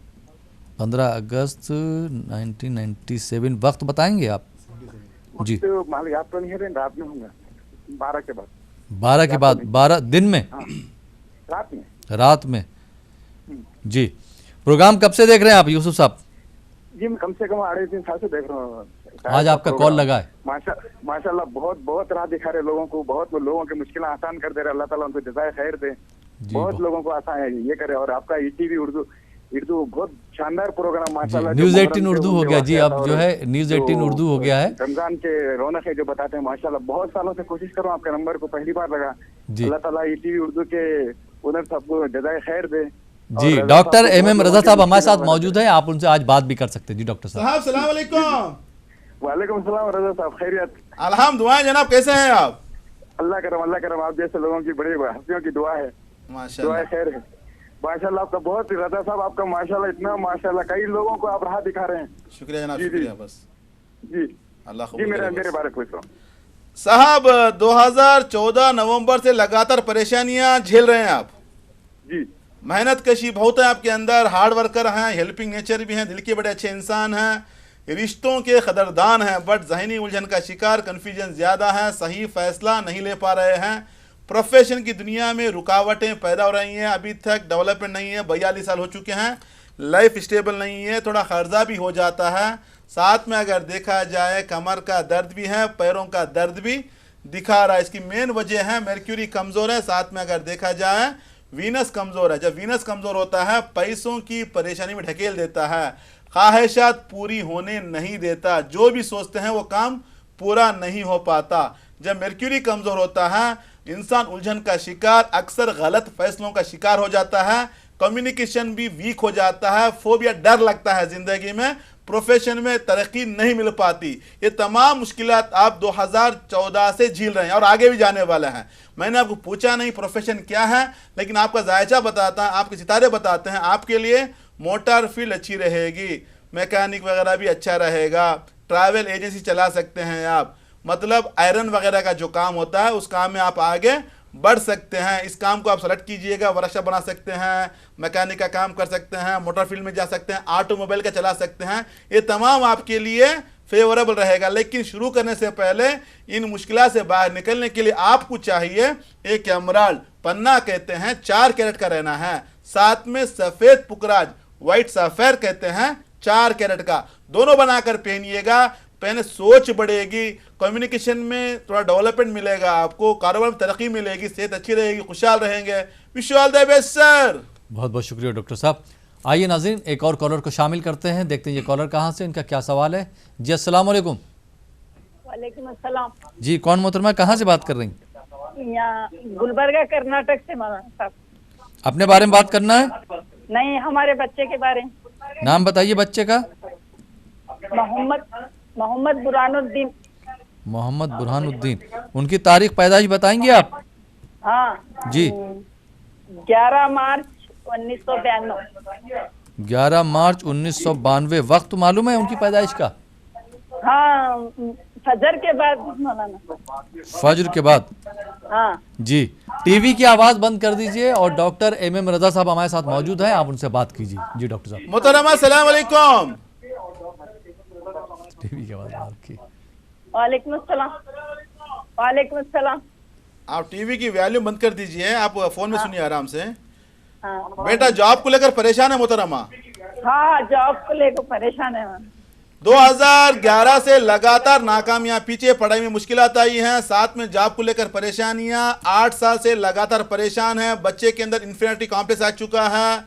15 अगस्त 1997। वक्त बताएंगे आप? जी, तो माल याद तो नहीं है, रात में होगा 12 के बाद। 12 के बाद? 12 दिन में? हाँ, रात में। रात में। जी, प्रोग्राम कब से देख रहे हैं आप यूसुफ साहब? जी, मैं कम से कम 3.5 साल से देख रहा हूँ। आज आपका कॉल लगा है। माशाल्लाह बहुत बहुत राह दिखा रहे लोगों को, बहुत लोगों की मुश्किलें आसान कर दे रहे। अल्लाह ताला उनको जज़ाए खैर दे। बहुत लोगों को आसान है ये करे। और आपका ईटीवी उर्दू बहुत शानदार प्रोग्राम माशाल्लाह। न्यूज़ 18 उर्दू हो गया जी, अब जो है न्यूज़ 18 उर्दू हो गया है। रमजान के रौनक है जो बताते हैं माशाल्लाह। बहुत सालों से कोशिश कर रहा हूँ, आपके नंबर को पहली बार लगा। अल्लाह ताला ईटीवी उर्दू के ओनर सबको जज़ाए खैर दे। जी, डॉक्टर एम रज़ा साहब हमारे साथ मौजूद हैं, आप उनसे आज बात भी कर सकते हैं। जी डॉक्टर साहब। सलाम अलैकुम। वालेकुम सलाम रज़ा साहब, खैरियत? अल्हम्दुलिल्लाह जनाब, कैसे हैं आप? अल्लाह करम। आप जैसे लोगों की बड़ी हस्तियों की दुआ है, दुआ खैर है माशाल्लाह। आपका बहुत रज़ा साहब, आपका माशाल्लाह इतना माशाल्लाह, कई लोगों को आप राह दिखा रहे हैं। शुक्रिया जनाब, शुक्रिया। बस जी अल्लाह जी, मेरे बारे पूछ रहा हूँ साहब। 2014 नवंबर से लगातार परेशानियां झेल रहे हैं आप। जी, मेहनत कशी बहुत है आपके अंदर, हार्ड वर्कर हैं, हेल्पिंग नेचर भी हैं, दिल के बड़े अच्छे इंसान हैं, रिश्तों के कदरदान हैं, बट जहनी उलझन का शिकार, कन्फ्यूजन ज़्यादा है, सही फैसला नहीं ले पा रहे हैं। प्रोफेशन की दुनिया में रुकावटें पैदा हो रही हैं, अभी तक डेवलपमेंट नहीं है। 42 साल हो चुके हैं, लाइफ स्टेबल नहीं है, थोड़ा खर्चा भी हो जाता है। साथ में अगर देखा जाए कमर का दर्द भी है, पैरों का दर्द भी दिखा रहा है। इसकी मेन वजह है मर्क्यूरी कमज़ोर है, साथ में अगर देखा जाए वीनस कमज़ोर है। जब वीनस कमज़ोर होता है पैसों की परेशानी में ढकेल देता है, ख्वाहिशात पूरी होने नहीं देता, जो भी सोचते हैं वो काम पूरा नहीं हो पाता। जब मर्क्यूरी कमज़ोर होता है इंसान उलझन का शिकार, अक्सर गलत फैसलों का शिकार हो जाता है, कम्युनिकेशन भी वीक हो जाता है, फोबिया, डर लगता है ज़िंदगी में, प्रोफेशन में तरक्की नहीं मिल पाती। ये तमाम मुश्किलात आप 2014 से झेल रहे हैं और आगे भी जाने वाले हैं। मैंने आपको पूछा नहीं प्रोफेशन क्या है, लेकिन आपका जायजा बताता है, आपके सितारे बताते हैं। आपके लिए मोटर फील्ड अच्छी रहेगी, मैकेनिक वगैरह भी अच्छा रहेगा, ट्रैवल एजेंसी चला सकते हैं आप, मतलब आयरन वगैरह का जो काम होता है उस काम में आप आगे बढ़ सकते हैं। इस काम को आप सेलेक्ट कीजिएगा, वर्कशॉप बना सकते हैं, मैकेनिक का काम कर सकते हैं, मोटर फील्ड में जा सकते हैं, ऑटोमोबाइल का चला सकते हैं। ये तमाम आपके लिए फेवरेबल रहेगा। लेकिन शुरू करने से पहले इन मुश्किलों से बाहर निकलने के लिए आपको चाहिए एक एमराल्ड पन्ना कहते हैं 4 कैरेट का रहना है, साथ में सफ़ेद पुकराज व्हाइट सफ़ेर कहते हैं 4 कैरेट का, दोनों बनाकर पहनिएगा। पहले सोच बढ़ेगी, कम्युनिकेशन में थोड़ा डेवलपमेंट मिलेगा, आपको कारोबार में तरक्की मिलेगी, सेहत अच्छी रहेगी, खुशहाल रहेंगे। Wish you all the best sir. बहुत बहुत शुक्रिया डॉक्टर साहब। आइए नाज़रीन एक और कॉलर को शामिल करते हैं, देखते हैं ये कॉलर कहाँ से, इनका क्या सवाल है। जी अस्सलाम वालेकुम। वालेकुम अस्सलाम। जी कौन मोहतरमा, कहाँ से बात कर रही हैं? यहाँ गुलबर्गा कर्नाटक से मौलाना साहब। अपने बारे में बात करना है? नहीं, हमारे बच्चे के बारे में। नाम बताइए बच्चे का। मोहम्मद बुरहानुद्दीन। मोहम्मद बुरहानुद्दीन। उनकी तारीख पैदाइश बताएंगे आप? हाँ जी। 11 मार्च 1992। 11 मार्च 1992। वक्त मालूम है उनकी पैदाइश का? हाँ, फजर के बाद मौलाना। फजर के बाद? हाँ जी। टीवी की आवाज़ बंद कर दीजिए और डॉक्टर एम रज़ा साहब हमारे साथ मौजूद हैं, आप उनसे बात कीजिए। जी डॉक्टर साहब। मोहतरमा अस्सलाम वालेकुम। टीवी की आवाज़ आपकी। वालेकुम अस्सलाम। वालेकुम अस्सलाम। आप टीवी की वॉल्यूम बंद कर दीजिए, आप फोन में सुनिए आराम से। हाँ बेटा जॉब को लेकर परेशान है मोहतरमा? हाँ, जॉब को लेकर परेशान है मैम। 2011 से लगातार नाकामियां, पीछे पढ़ाई में मुश्किलात आई हैं, साथ में जॉब को लेकर परेशानियां, 8 साल से लगातार परेशान है, बच्चे के अंदर इन्फीरियरिटी कॉम्प्लेक्स आ चुका है,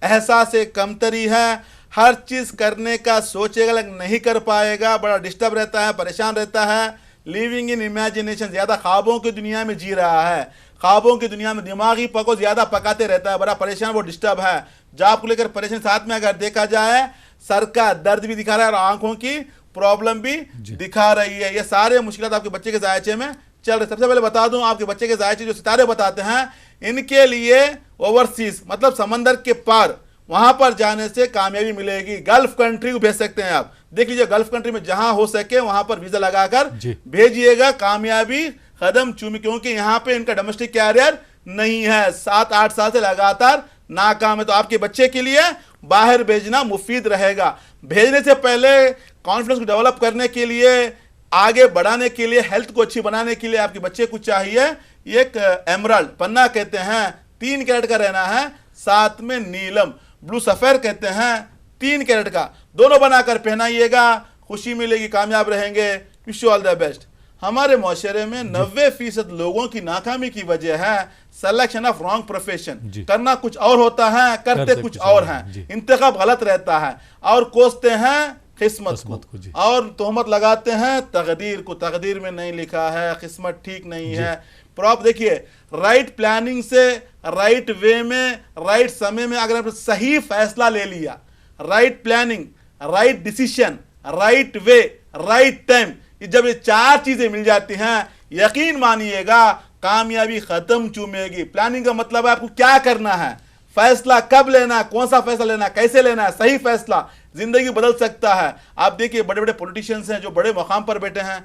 एहसास कमतरी है, हर चीज करने का सोचेगा नहीं कर पाएगा, बड़ा डिस्टर्ब रहता है, परेशान रहता है, लिविंग इन इमेजिनेशन, ज्यादा ख्वाबों की दुनिया में जी रहा है, ख्वाबों की दुनिया में दिमागी पको ज्यादा पकाते रहता है, बड़ा परेशान, वो डिस्टर्ब है। जॉब को लेकर परेशान, साथ में अगर देखा जाए सर का दर्द भी दिखा रहा है और आंखों की प्रॉब्लम भी दिखा रही है। ये सारे मुश्किलात आपके बच्चे के जायचे में चल रहे। सबसे पहले बता दूं, आपके बच्चे के जायचे जो सितारे बताते हैं, इनके लिए ओवरसीज मतलब समंदर के पार वहां पर जाने से कामयाबी मिलेगी। गल्फ कंट्री को भेज सकते हैं आप, देख लीजिए गल्फ कंट्री में जहां हो सके वहां पर वीजा लगाकर भेजिएगा, कामयाबी कदम चूमी, क्योंकि यहाँ पे इनका डोमेस्टिक कैरियर नहीं है, 7-8 साल से लगातार नाकाम है। तो आपके बच्चे के लिए बाहर भेजना मुफीद रहेगा। भेजने से पहले कॉन्फिडेंस को डेवलप करने के लिए, आगे बढ़ाने के लिए, हेल्थ को अच्छी बनाने के लिए आपके बच्चे को चाहिए एक एमराल्ड पन्ना कहते हैं, 3 कैरेट का रहना है, साथ में नीलम ब्लू सफेर कहते हैं 3 कैरेट का, दोनों बनाकर पहनाइएगा, खुशी मिलेगी, कामयाब रहेंगे। Wish you all the best. हमारे मुआशरे में 90% लोगों की नाकामी की वजह है सिलेक्शन ऑफ रॉन्ग प्रोफेशन। करना कुछ और होता है, करते कुछ और हैं, इंतखाब गलत रहता है और कोसते हैं किस्मत को और तोहमत लगाते हैं तकदीर को। तकदीर में नहीं लिखा है, किस्मत ठीक नहीं है। प्रॉप देखिए, राइट प्लानिंग से, राइट वे में, राइट समय में अगर आपने सही फैसला ले लिया, right planning, right decision, right way, right time, जब ये 4 चीजें मिल जाती हैं, यकीन मानिएगा कामयाबी खत्म चूमेगी। प्लानिंग का मतलब है आपको क्या करना है, फैसला कब लेना है, कौन सा फैसला लेना है, कैसे लेना है, सही फैसला जिंदगी बदल सकता है। आप देखिए बड़े बड़े पॉलिटिशियंस हैं जो बड़े मकाम पर बैठे हैं,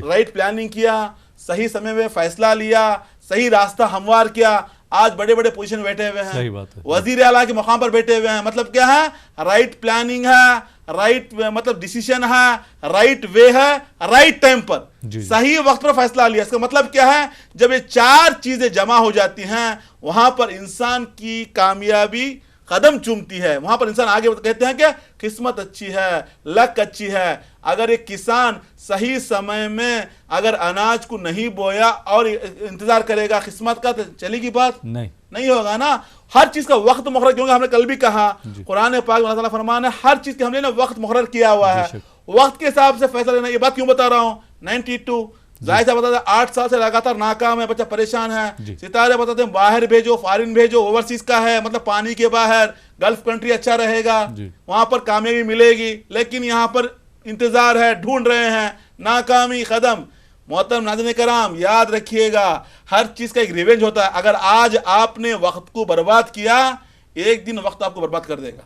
राइट प्लानिंग किया, सही समय में फैसला लिया, सही रास्ता हमवार किया, आज बड़े बड़े पोजीशन में बैठे हुए हैं, वजीर आला के मकाम पर बैठे हुए हैं। मतलब क्या है, राइट प्लानिंग है, राइट मतलब डिसीजन है, राइट वे है, राइट टाइम पर सही वक्त पर फैसला लिया। इसका मतलब क्या है, जब ये 4 चीजें जमा हो जाती हैं, वहां पर इंसान की कामयाबी कदम चूमती है, वहां पर इंसान आगे कहते हैं कि किस्मत अच्छी है, लक अच्छी है। अगर एक किसान सही समय में अगर अनाज को नहीं बोया और इंतजार करेगा किस्मत का, तो चलेगी बात नहीं होगा ना। हर चीज का वक्त मुकर्रर, क्योंकि हमने कल भी कहा कुरान पाक में अल्लाह ताला फरमान है हर चीज के हमने ना वक्त मुकर्रर किया हुआ है, वक्त के हिसाब से फैसला लेना। ये बात क्यों बता रहा हूँ, 92 जाहिर सा बताते 8 साल से लगातार नाकाम है, बच्चा परेशान है। सितारे बताते हैं बाहर भेजो, फॉरेन भेजो, ओवरसीज का है मतलब पानी के बाहर, गल्फ कंट्री अच्छा रहेगा, वहां पर कामयाबी मिलेगी। लेकिन यहाँ पर इंतजार है, ढूंढ रहे हैं, नाकामी कदम। मोहतरम नाज़रीन कराम, याद रखिएगा हर चीज का एक रिवेंज होता है। अगर आज आपने वक्त को बर्बाद किया, एक दिन वक्त आपको बर्बाद कर देगा।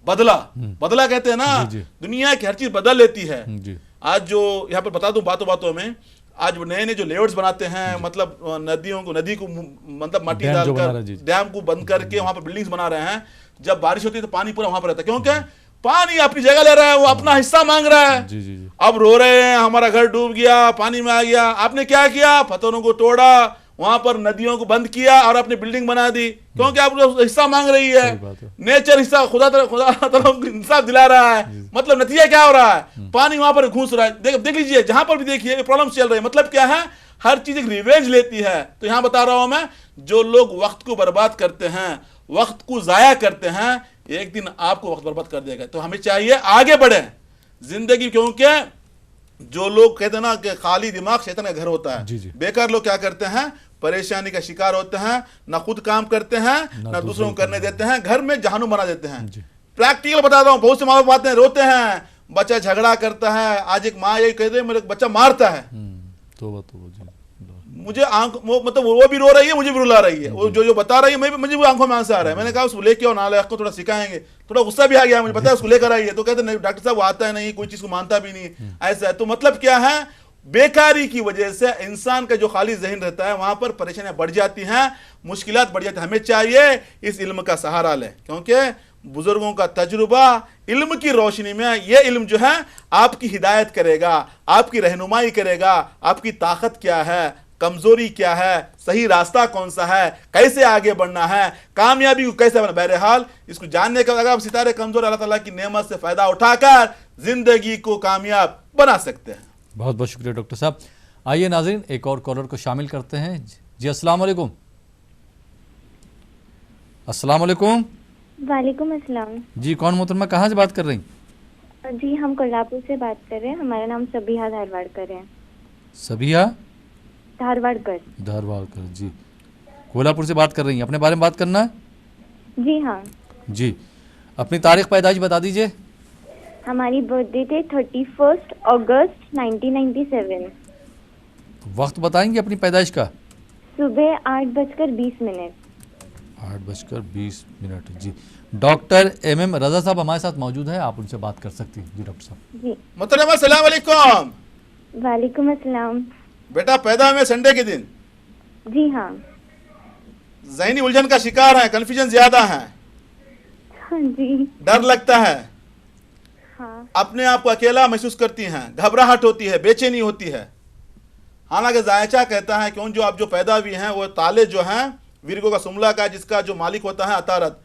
बदला कहते हैं ना, दुनिया की हर चीज बदल लेती है। आज जो यहाँ पर बता दूं बातों बातों में, आज नए नए जो लेआउट्स बनाते हैं, मतलब नदी को मतलब मट्टी डालकर डैम को बंद करके वहां पर बिल्डिंग्स बना रहे हैं। जब बारिश होती है तो पानी पूरा वहां पर रहता है, क्योंकि पानी अपनी जगह ले रहा है, वो अपना हिस्सा मांग रहा है। अब रो रहे हैं हमारा घर डूब गया, पानी में आ गया। आपने क्या किया, पत्थरों को तोड़ा, वहां पर नदियों को बंद किया और अपनी बिल्डिंग बना दी, क्योंकि आप हिस्सा मांग रही है। नेचर हिस्सा खुदा इंसाफ दिला रहा है। मतलब नतीजा क्या हो रहा है, पानी वहां पर घुस रहा है। देख लीजिए, जहां पर भी देखिए प्रॉब्लम चल रही है। मतलब क्या है, हर चीज एक रिवेंज लेती है। तो यहां बता रहा हूं मैं, जो लोग वक्त को बर्बाद करते हैं, वक्त को जाया करते हैं, एक दिन आपको वक्त बर्बाद कर देगा। तो हमें चाहिए आगे बढ़े जिंदगी, क्योंकि जो लोग कहते हैं ना कि खाली दिमाग शैतान का घर होता है। बेकार लोग क्या करते हैं, परेशानी का शिकार होते हैं, ना खुद काम करते हैं, ना दूसरों को करने देते हैं, घर में जहन्नुम बना देते हैं। प्रैक्टिकल बताता हूँ, बहुत से माँ बाप आते हैं, रोते हैं, बच्चा झगड़ा करता है। आज एक माँ यही कहते हैं, मेरे बच्चा मारता है, मुझे आंख मतलब वो भी रो रही है, मुझे भी रुला रही है, वो जो बता रही है, मुझे भी आंखों में आंसू आ रहा है। मैंने कहा उसको लेके आओ, नालायक को थोड़ा सिखाएंगे। थोड़ा गुस्सा भी आ गया, मुझे पता है, उसको लेकर आई है। तो कहते नहीं डॉक्टर साहब वो आता है नहीं, कोई चीज को मानता भी नहीं, ऐसा है। तो मतलब क्या है, बेकारी की वजह से इंसान का जो खाली जहन रहता है, वहां पर परेशानियां बढ़ जाती हैं, मुश्किलात बढ़ जाती हैं। हमें चाहिए इस इल्म का सहारा लें, क्योंकि बुजुर्गों का तजुर्बा इल्म की रोशनी में, यह इल्म जो है आपकी हिदायत करेगा, आपकी रहनुमाई करेगा, आपकी ताकत क्या है, कमजोरी क्या है, सही रास्ता कौन सा है, कैसे आगे बढ़ना है, कामयाबी को कैसे बनना। बहरहाल इसको जानने का अगर आप सितारे कमजोर अल्लाह ताला की नेमत से फायदा उठाकर जिंदगी को कामयाब बना सकते हैं। बहुत बहुत शुक्रिया डॉक्टर साहब। आइए नाज़रीन एक और कॉलर को शामिल करते हैं। जी अस्सलाम वालेकुम। अस्सलाम वालेकुम। वालेकुम अस्सलाम। जी कौन मोहतरमा, कहाँ से बात कर रही? जी हम कोल्हापुर से बात कर रहे हैं। हमारा नाम सबिहा धारवाड़कर है। सबिहा धारवाड़कर। धारवाड़कर, जी कोल्हापुर से बात कर रही हैं। अपने बारे में बात करना है? जी हाँ। जी अपनी तारीख पैदाइश बता दीजिए। हमारी बर्थडे थे 31 अगस्त 1997। वक्त बताएंगे अपनी पैदाइश का? सुबह 8:20। 8:20। जी डॉक्टर MM रजा साहब हमारे साथ मौजूद है, आप उनसे बात कर सकती हैं। जी डॉक्टर साहब। जी मोहतरमा अस्सलाम वालेकुम। वालेकुम अस्सलाम। बेटा पैदा हुए संडे के दिन, जी हाँ। ज़हनी उलझन का शिकार है, कंफ्यूजन ज्यादा है, हाँ जी। डर लगता है, हाँ। अपने आप को अकेला महसूस करती हैं, घबराहट होती है, बेचैनी होती है। हालांकि जायचा कहता है कि जो आप जो पैदा हुई हैं वो ताले जो हैं विरगो का सुमला का, जिसका जो मालिक होता है अतारत,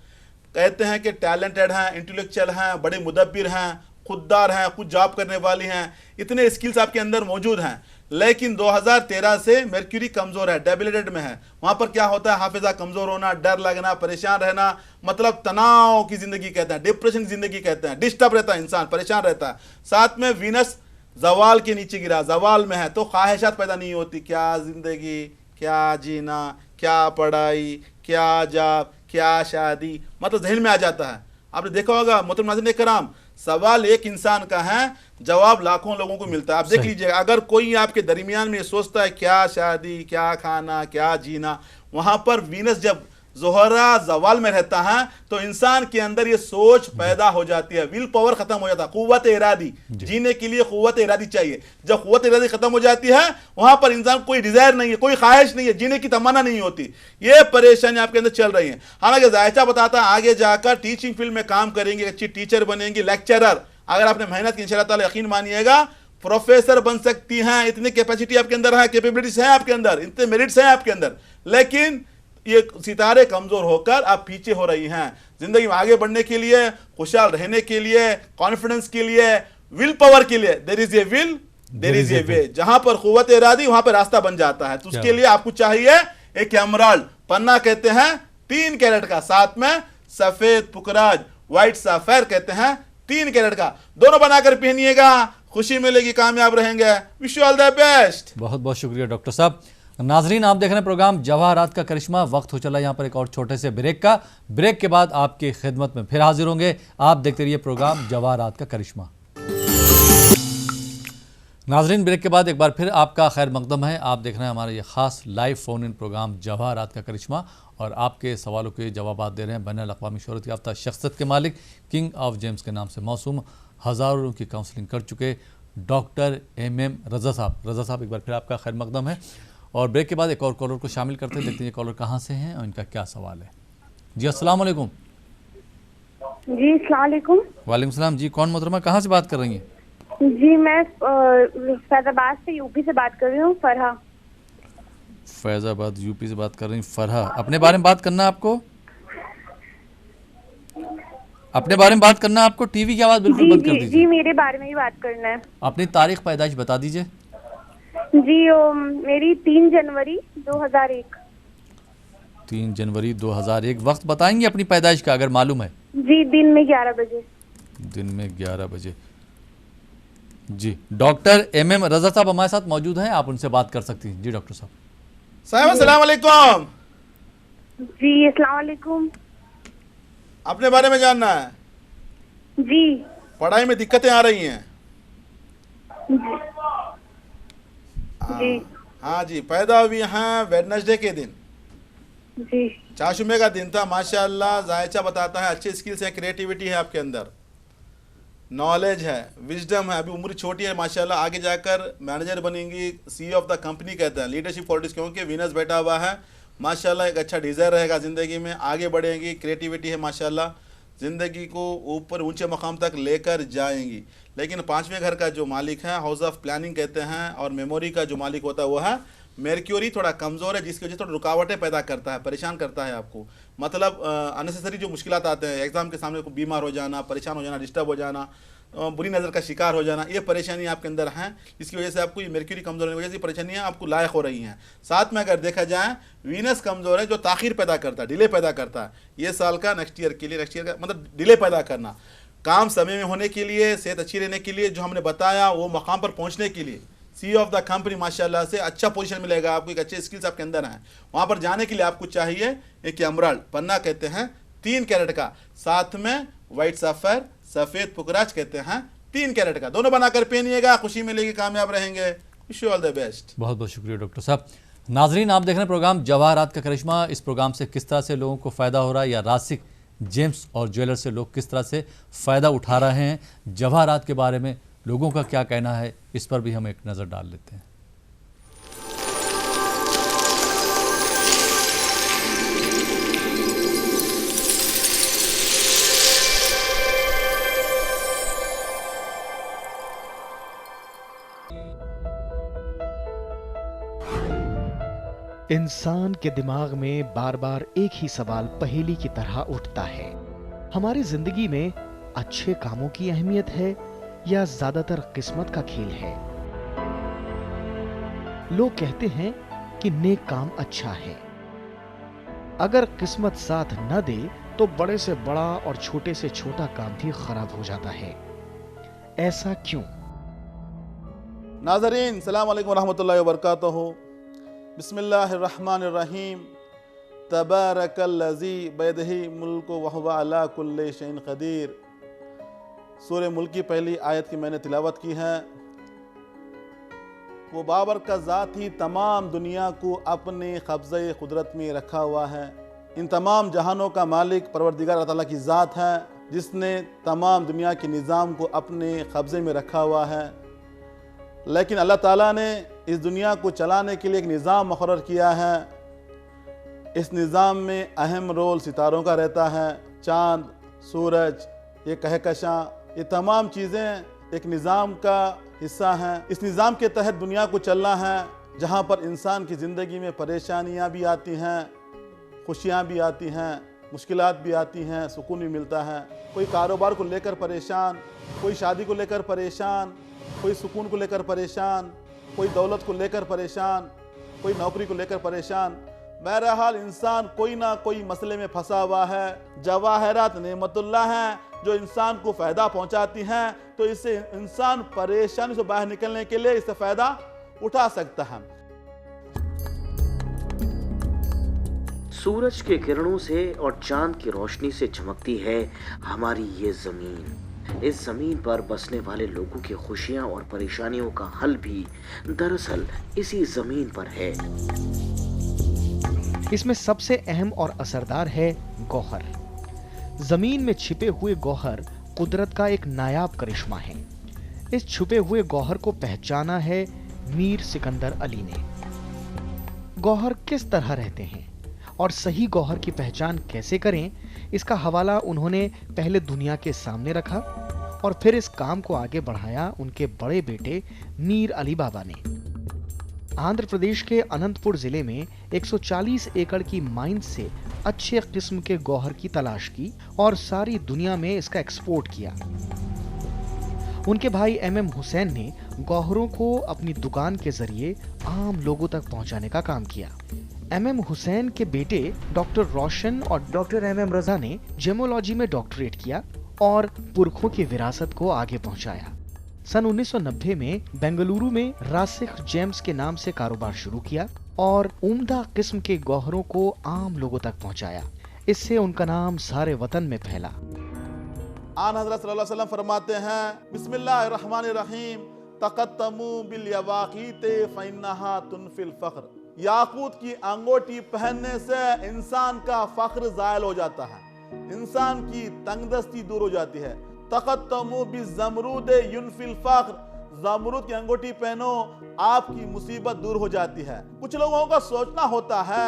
कहते हैं कि टैलेंटेड हैं, इंटेलेक्चुअल हैं, बड़े मुदब्बिर हैं, खुददार हैं, खुद जॉब करने वाली हैं, इतने स्किल्स आपके अंदर मौजूद हैं। लेकिन 2013 से मर्क्यूरी कमज़ोर है, डेबिलिटेड में है। वहाँ पर क्या होता है, हाफिजा कमज़ोर होना, डर लगना, परेशान रहना, मतलब तनाव की ज़िंदगी कहते हैं, डिप्रेशन की ज़िंदगी कहते हैं, डिस्टर्ब रहता है इंसान, परेशान रहता है। साथ में वीनस जवाल के नीचे गिरा, जवाल में है, तो ख्वाहिशात पैदा नहीं होती, क्या ज़िंदगी, क्या जीना, क्या पढ़ाई, क्या जॉब, क्या शादी, मतलब जहन में आ जाता है। आपने देखा होगा मोहतरम नाज़रीन कराम, सवाल एक इंसान का है, जवाब लाखों लोगों को मिलता है। आप देख लीजिएगा, अगर कोई आपके दरमियान में ये सोचता है क्या शादी, क्या खाना, क्या जीना, वहां पर वीनस जब जोहरा जवाल में रहता है तो इंसान के अंदर ये सोच पैदा हो जाती है, विल पावर खत्म हो जाता है, कुव्वत इरादी, जीने के लिए कुव्वत इरादी चाहिए। जब कुव्वत इरादी खत्म हो जाती है वहां पर इंसान कोई डिजायर नहीं है, कोई ख्वाहिश नहीं है, जीने की तमन्ना नहीं होती। ये परेशानी आपके अंदर चल रही है। हालांकि जायचा बताता है आगे जाकर टीचिंग फील्ड में काम करेंगे, अच्छी टीचर बनेंगी, लेक्चरर, अगर आपने मेहनत की इंशाअल्लाह ताला यकीन मानिएगा प्रोफेसर बन सकती हैं। इतनी कैपेसिटी आपके अंदर है, कैपेबिलिटीज है आपके अंदर, इतने मेरिट्स हैं आपके अंदर, लेकिन ये सितारे कमजोर होकर आप पीछे हो रही हैं। जिंदगी में आगे बढ़ने के लिए, खुशहाल रहने के लिए, कॉन्फिडेंस के लिए, विल पावर के लिए, there is a will there is a way. जहां पर कुव्वत इरादी वहां पर रास्ता बन जाता है। तो उसके लिए आपको चाहिए एक एमराल्ड पन्ना, कहते हैं 3 कैरेट का, साथ में सफेद पुकराज व्हाइट सफेर कहते हैं 3 कैरेट का, दोनों बनाकर पहनिएगा, खुशी मिलेगी, कामयाब रहेंगे। Wish you all the best. बहुत बहुत शुक्रिया डॉक्टर साहब। नाजरीन आप देख रहे हैं प्रोग्राम जवाहरात का करिश्मा। वक्त हो चला यहाँ पर एक और छोटे से ब्रेक का। ब्रेक के बाद आपकी खिदमत में फिर हाजिर होंगे। आप देखते रहिए प्रोग्राम जवाहरात का करिश्मा। नाजरीन ब्रेक के बाद एक बार फिर आपका खैर मकदम है। आप देख रहे हैं हमारा ये खास लाइव फ़ोन इन प्रोग्राम जवाहरात का करिश्मा और आपके सवालों के जवाब दे रहे हैं बैनुल-अक़वामी शोहरत याफ्ता शख्सियत के मालिक, किंग ऑफ जेम्स के नाम से मौसूम, हज़ारों की काउंसलिंग कर चुके डॉक्टर MM रज़ा साहब। रज़ा साहब एक बार फिर आपका खैर मकदम है। और ब्रेक के बाद एक और कॉलर को शामिल करते हैं, देखते हैं कॉलर कहाँ से हैं और इनका क्या सवाल है। जी अस्सलाम वालेकुम। जी अस्सलाम वालेकुम। वालेकुम सलाम। जी कौन मोहतरमा, कहाँ से बात कर रही हैं? जी मैं फैजाबाद से यूपी से बात कर रही हूँ, फरहा। फैजाबाद यूपी से बात कर रही हैं फरहा। अपने बारे में बात करना है आपको? अपने बारे में बात करना है आपको? टीवी की आवाज़ बिल्कुल बंद कर दीजिए। जी मेरे बारे में ही बात करना है। अपनी तारीख पैदाइश बता दीजिए। जी मेरी 3 जनवरी 2001। 3 जनवरी 2001। वक्त बताएंगे अपनी पैदाइश का अगर मालूम है? जी दिन में 11 बजे। दिन में 11 बजे। जी डॉक्टर MM रज़ा साहब हमारे साथ मौजूद हैं, आप उनसे बात कर सकती हैं। जी डॉक्टर साहब। साहब अस्सलाम वालेकुम। जी अस्सलाम वालेकुम। अपने बारे में जानना है? जी पढ़ाई में दिक्कतें आ रही हैं? जी हाँ जी, पैदा हुई हैं वेडनेसडे के दिन, जी चाशुमे का दिन था। माशाअल्लाह जायचा बताता है अच्छे स्किल्स हैं, क्रिएटिविटी है आपके अंदर, नॉलेज है, विजडम है। अभी उम्र छोटी है माशाल्लाह, आगे जाकर मैनेजर बनेंगी, CEO ऑफ द कंपनी कहते हैं, लीडरशिप क्वालिटीज, क्योंकि वीनस बैठा हुआ है। माशाल्लाह एक अच्छा डिज़ायर रहेगा ज़िंदगी में, आगे बढ़ेंगी, क्रिएटिविटी है माशाल्लाह, ज़िंदगी को ऊपर ऊंचे मकाम तक लेकर जाएंगी। लेकिन 5वें घर का जो मालिक है, हाउस ऑफ प्लानिंग कहते हैं, और मेमोरी का जो मालिक होता है वो है मेर्क्यूरी थोड़ा कमज़ोर है, जिसकी वजह से थोड़ा रुकावटें पैदा करता है, परेशान करता है आपको। मतलब अननेसेसरी जो मुश्किलात आते हैं, एग्ज़ाम के सामने को बीमार हो जाना, परेशान हो जाना, डिस्टर्ब हो जाना, बुरी नज़र का शिकार हो जाना, ये परेशानी आपके अंदर हैं, इसकी वजह से आपको ये मेर्क्यूरी कमज़ोर होने की वजह से परेशानियाँ आपको लायक हो रही हैं। साथ में अगर देखा जाए वीनस कमज़ोर है, जो ताख़ीर पैदा करता है, डिले पैदा करता है। ये साल का नेक्स्ट ईयर का मतलब डिले पैदा करना, काम समय में होने के लिए, सेहत अच्छी रहने के लिए, जो हमने बताया वो मकाम पर पहुँचने के लिए, CEO ऑफ द कंपनी माशाल्लाह से अच्छा पोजीशन मिलेगा आपको, एक अच्छे स्किल्स आपके अंदर हैं। वहाँ पर जाने के लिए आपको चाहिए एक एमराल्ड पन्ना कहते हैं 3 कैरेट का, साथ में वाइट सफ़र सफ़ेद पुकराज कहते हैं 3 कैरेट का, दोनों बनाकर पहनिएगा, खुशी मिलेगी, कामयाब रहेंगे। Wish you all the best. बहुत बहुत शुक्रिया डॉक्टर साहब। नाजरीन, आप देख रहे हैं प्रोग्राम जवाहरात का करिश्मा। इस प्रोग्राम से किस तरह से लोगों को फ़ायदा हो रहा है, या रासिक जेम्स और ज्वेलर से लोग किस तरह से फ़ायदा उठा रहे हैं, जवाहरात के बारे में लोगों का क्या कहना है, इस पर भी हम एक नज़र डाल लेते हैं। इंसान के दिमाग में बार बार एक ही सवाल पहेली की तरह उठता है, हमारी जिंदगी में अच्छे कामों की अहमियत है या ज्यादातर किस्मत का खेल है। लोग कहते हैं कि नेक काम अच्छा है, अगर किस्मत साथ न दे तो बड़े से बड़ा और छोटे से छोटा काम भी खराब हो जाता है। ऐसा क्यों? नाज़रीन, सलाम अलैकुम रहमतुल्लाहि व बरकातहू। बिस्मिल्लाहिर्रहमानिर्रहीम। तबारकल्लज़ी बियदिही मुल्कु व हुवा अला कुल्लि शैइन क़दीर। सूरह मुल्क की पहली आयत की मैंने तिलावत की है। वो बाबर का ज़ात ही तमाम दुनिया को अपने कब्ज़े कुदरत में रखा हुआ है। इन तमाम जहानों का मालिक परवरदिगार अल्लाह ताला की ज़ात है, जिसने तमाम दुनिया के निज़ाम को अपने कब्ज़े में रखा हुआ है। लेकिन अल्लाह ताला ने इस दुनिया को चलाने के लिए एक निज़ाम मुक़र्रर किया है। इस निज़ाम में अहम रोल सितारों का रहता है। चाँद, सूरज, ये कहकशां, ये तमाम चीज़ें एक निज़ाम का हिस्सा हैं। इस निज़ाम के तहत दुनिया को चलना है, जहाँ पर इंसान की ज़िंदगी में परेशानियाँ भी आती हैं, खुशियाँ भी आती हैं, मुश्किलात भी आती हैं, सुकून भी मिलता है। कोई कारोबार को लेकर परेशान, कोई शादी को लेकर परेशान, कोई सुकून को लेकर परेशान, कोई दौलत को लेकर परेशान, कोई नौकरी को लेकर परेशान। बहरहाल इंसान कोई ना कोई मसले में फंसा हुआ है। जवाहरात नेमतुल्लाह हैं जो इंसान को फ़ायदा पहुंचाती हैं, तो इससे इंसान परेशानी से बाहर निकलने के लिए इससे फ़ायदा उठा सकता है। सूरज के किरणों से और चांद की रोशनी से चमकती है हमारी ये ज़मीन। इस ज़मीन पर बसने वाले लोगों की खुशियां और परेशानियों का हल भी दरअसल इसी ज़मीन पर है। इसमें सबसे अहम और असरदार है गौहर। जमीन में छिपे हुए गौहर कुदरत का एक नायाब करिश्मा है। इस छुपे हुए गौहर को पहचाना है मीर सिकंदर अली ने। गौहर किस तरह रहते हैं और सही गौहर की पहचान कैसे करें, इसका हवाला उन्होंने पहले दुनिया के सामने रखा और फिर इस काम को आगे बढ़ाया उनके बड़े बेटे मीर अली बाबा ने। आंध्र प्रदेश के अनंतपुर जिले में 140 एकड़ की माइन से अच्छे किस्म के गौहर की तलाश की और सारी दुनिया में इसका एक्सपोर्ट किया। उनके भाई MM हुसैन ने गौहरों को अपनी दुकान के जरिए आम लोगों तक पहुंचाने का काम किया। MM हुसैन के बेटे डॉक्टर रोशन और डॉक्टर MM रजा ने जेमोलॉजी में डॉक्टरेट किया और पुरखों की विरासत को आगे पहुंचाया। सन 1990 में बेंगलुरु में रासिक जेम्स के नाम से कारोबार शुरू किया और उम्दा किस्म के गौहरों को आम लोगों तक पहुंचाया। इससे उनका नाम सारे वतन में फैला। आन हज़रत सल्लल्लाहु अलैहि वसल्लम फरमाते हैं, बिस्मिल्लाहिर्रहमानिर्रहीम, तक़त्तमू बिल यवाक़ीते फ़इन्नहा तुनफ़िल फ़ख्र। याकूत की अंगूठी पहनने से इंसान का फख्र ज़ायल हो जाता है, इंसान की तंगदस्ती दूर हो जाती है। तक़त्तमू बिज़मरूद युनफ़िल फ़ख्र, ज़मरूद की अंगूठी पहनो, आपकी मुसीबत दूर हो जाती है। कुछ लोगों का सोचना होता है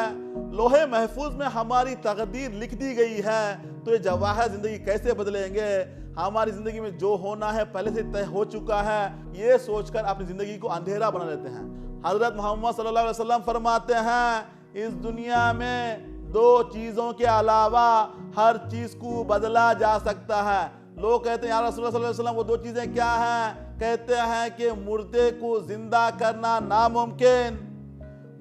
लोहे महफूज में हमारी तकदीर लिख दी गई है, तो ये जवाहर जिंदगी कैसे बदलेंगे। हमारी जिंदगी में जो होना है पहले से तय हो चुका है, ये सोचकर अपनी जिंदगी को अंधेरा बना लेते हैं। हजरत मोहम्मद सल्लल्लाहु अलैहि वसल्लम फरमाते हैं, इस दुनिया में दो चीजों के अलावा हर चीज को बदला जा सकता है। लोग कहते हैं या रसूलुल्लाह सल्लल्लाहु अलैहि वसल्लम वो दो चीजें क्या हैं? कहते हैं कि मुर्दे को जिंदा करना नामुमकिन,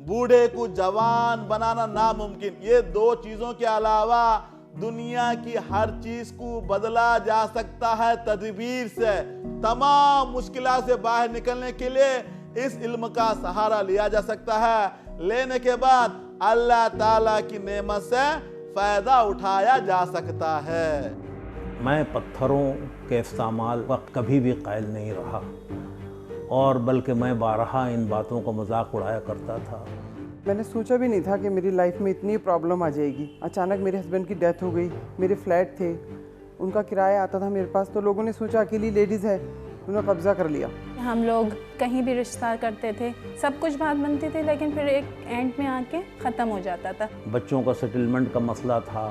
बूढ़े को जवान बनाना नामुमकिन। ये दो चीजों के अलावा दुनिया की हर चीज को बदला जा सकता है तदबीर से। तमाम मुश्किलों से बाहर निकलने के लिए इस इल्म का सहारा लिया जा सकता है। लेने के बाद अल्लाह ताला की नेमत से फायदा उठाया जा सकता है। मैं पत्थरों के इस्तेमाल का कभी भी कायल नहीं रहा, और बल्कि मैं बारहा इन बातों का मजाक उड़ाया करता था। मैंने सोचा भी नहीं था कि मेरी लाइफ में इतनी प्रॉब्लम आ जाएगी। अचानक मेरे हस्बैंड की डेथ हो गई। मेरे फ्लैट थे, उनका किराया आता था मेरे पास, तो लोगों ने सोचा अकेली लेडीज़ है, उन्होंने कब्जा कर लिया। हम लोग कहीं भी रिश्ता करते थे, सब कुछ बात बनती थी, लेकिन फिर एक एंड में आके ख़त्म हो जाता था। बच्चों का सेटलमेंट का मसला था,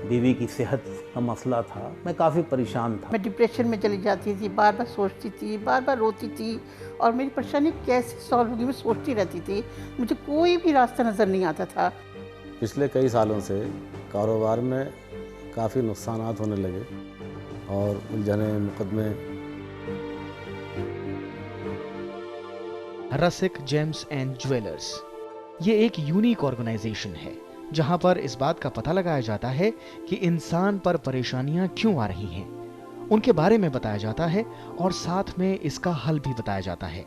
बीवी की सेहत का मसला था, मैं काफ़ी परेशान था। मैं डिप्रेशन में चली जाती थी, बार बार सोचती थी, बार बार रोती थी, और मेरी परेशानी कैसे सॉल्व होगी मैं सोचती रहती थी। मुझे कोई भी रास्ता नज़र नहीं आता था। पिछले कई सालों से कारोबार में काफ़ी नुकसानात होने लगे और उलझने मुकदमे। रसिक जेम्स एंड ज्वेलर्स ये एक यूनिक ऑर्गेनाइजेशन है जहां पर इस बात का पता लगाया जाता है कि इंसान पर परेशानियां क्यों आ रही हैं, उनके बारे में बताया जाता है और साथ में इसका हल भी बताया जाता है।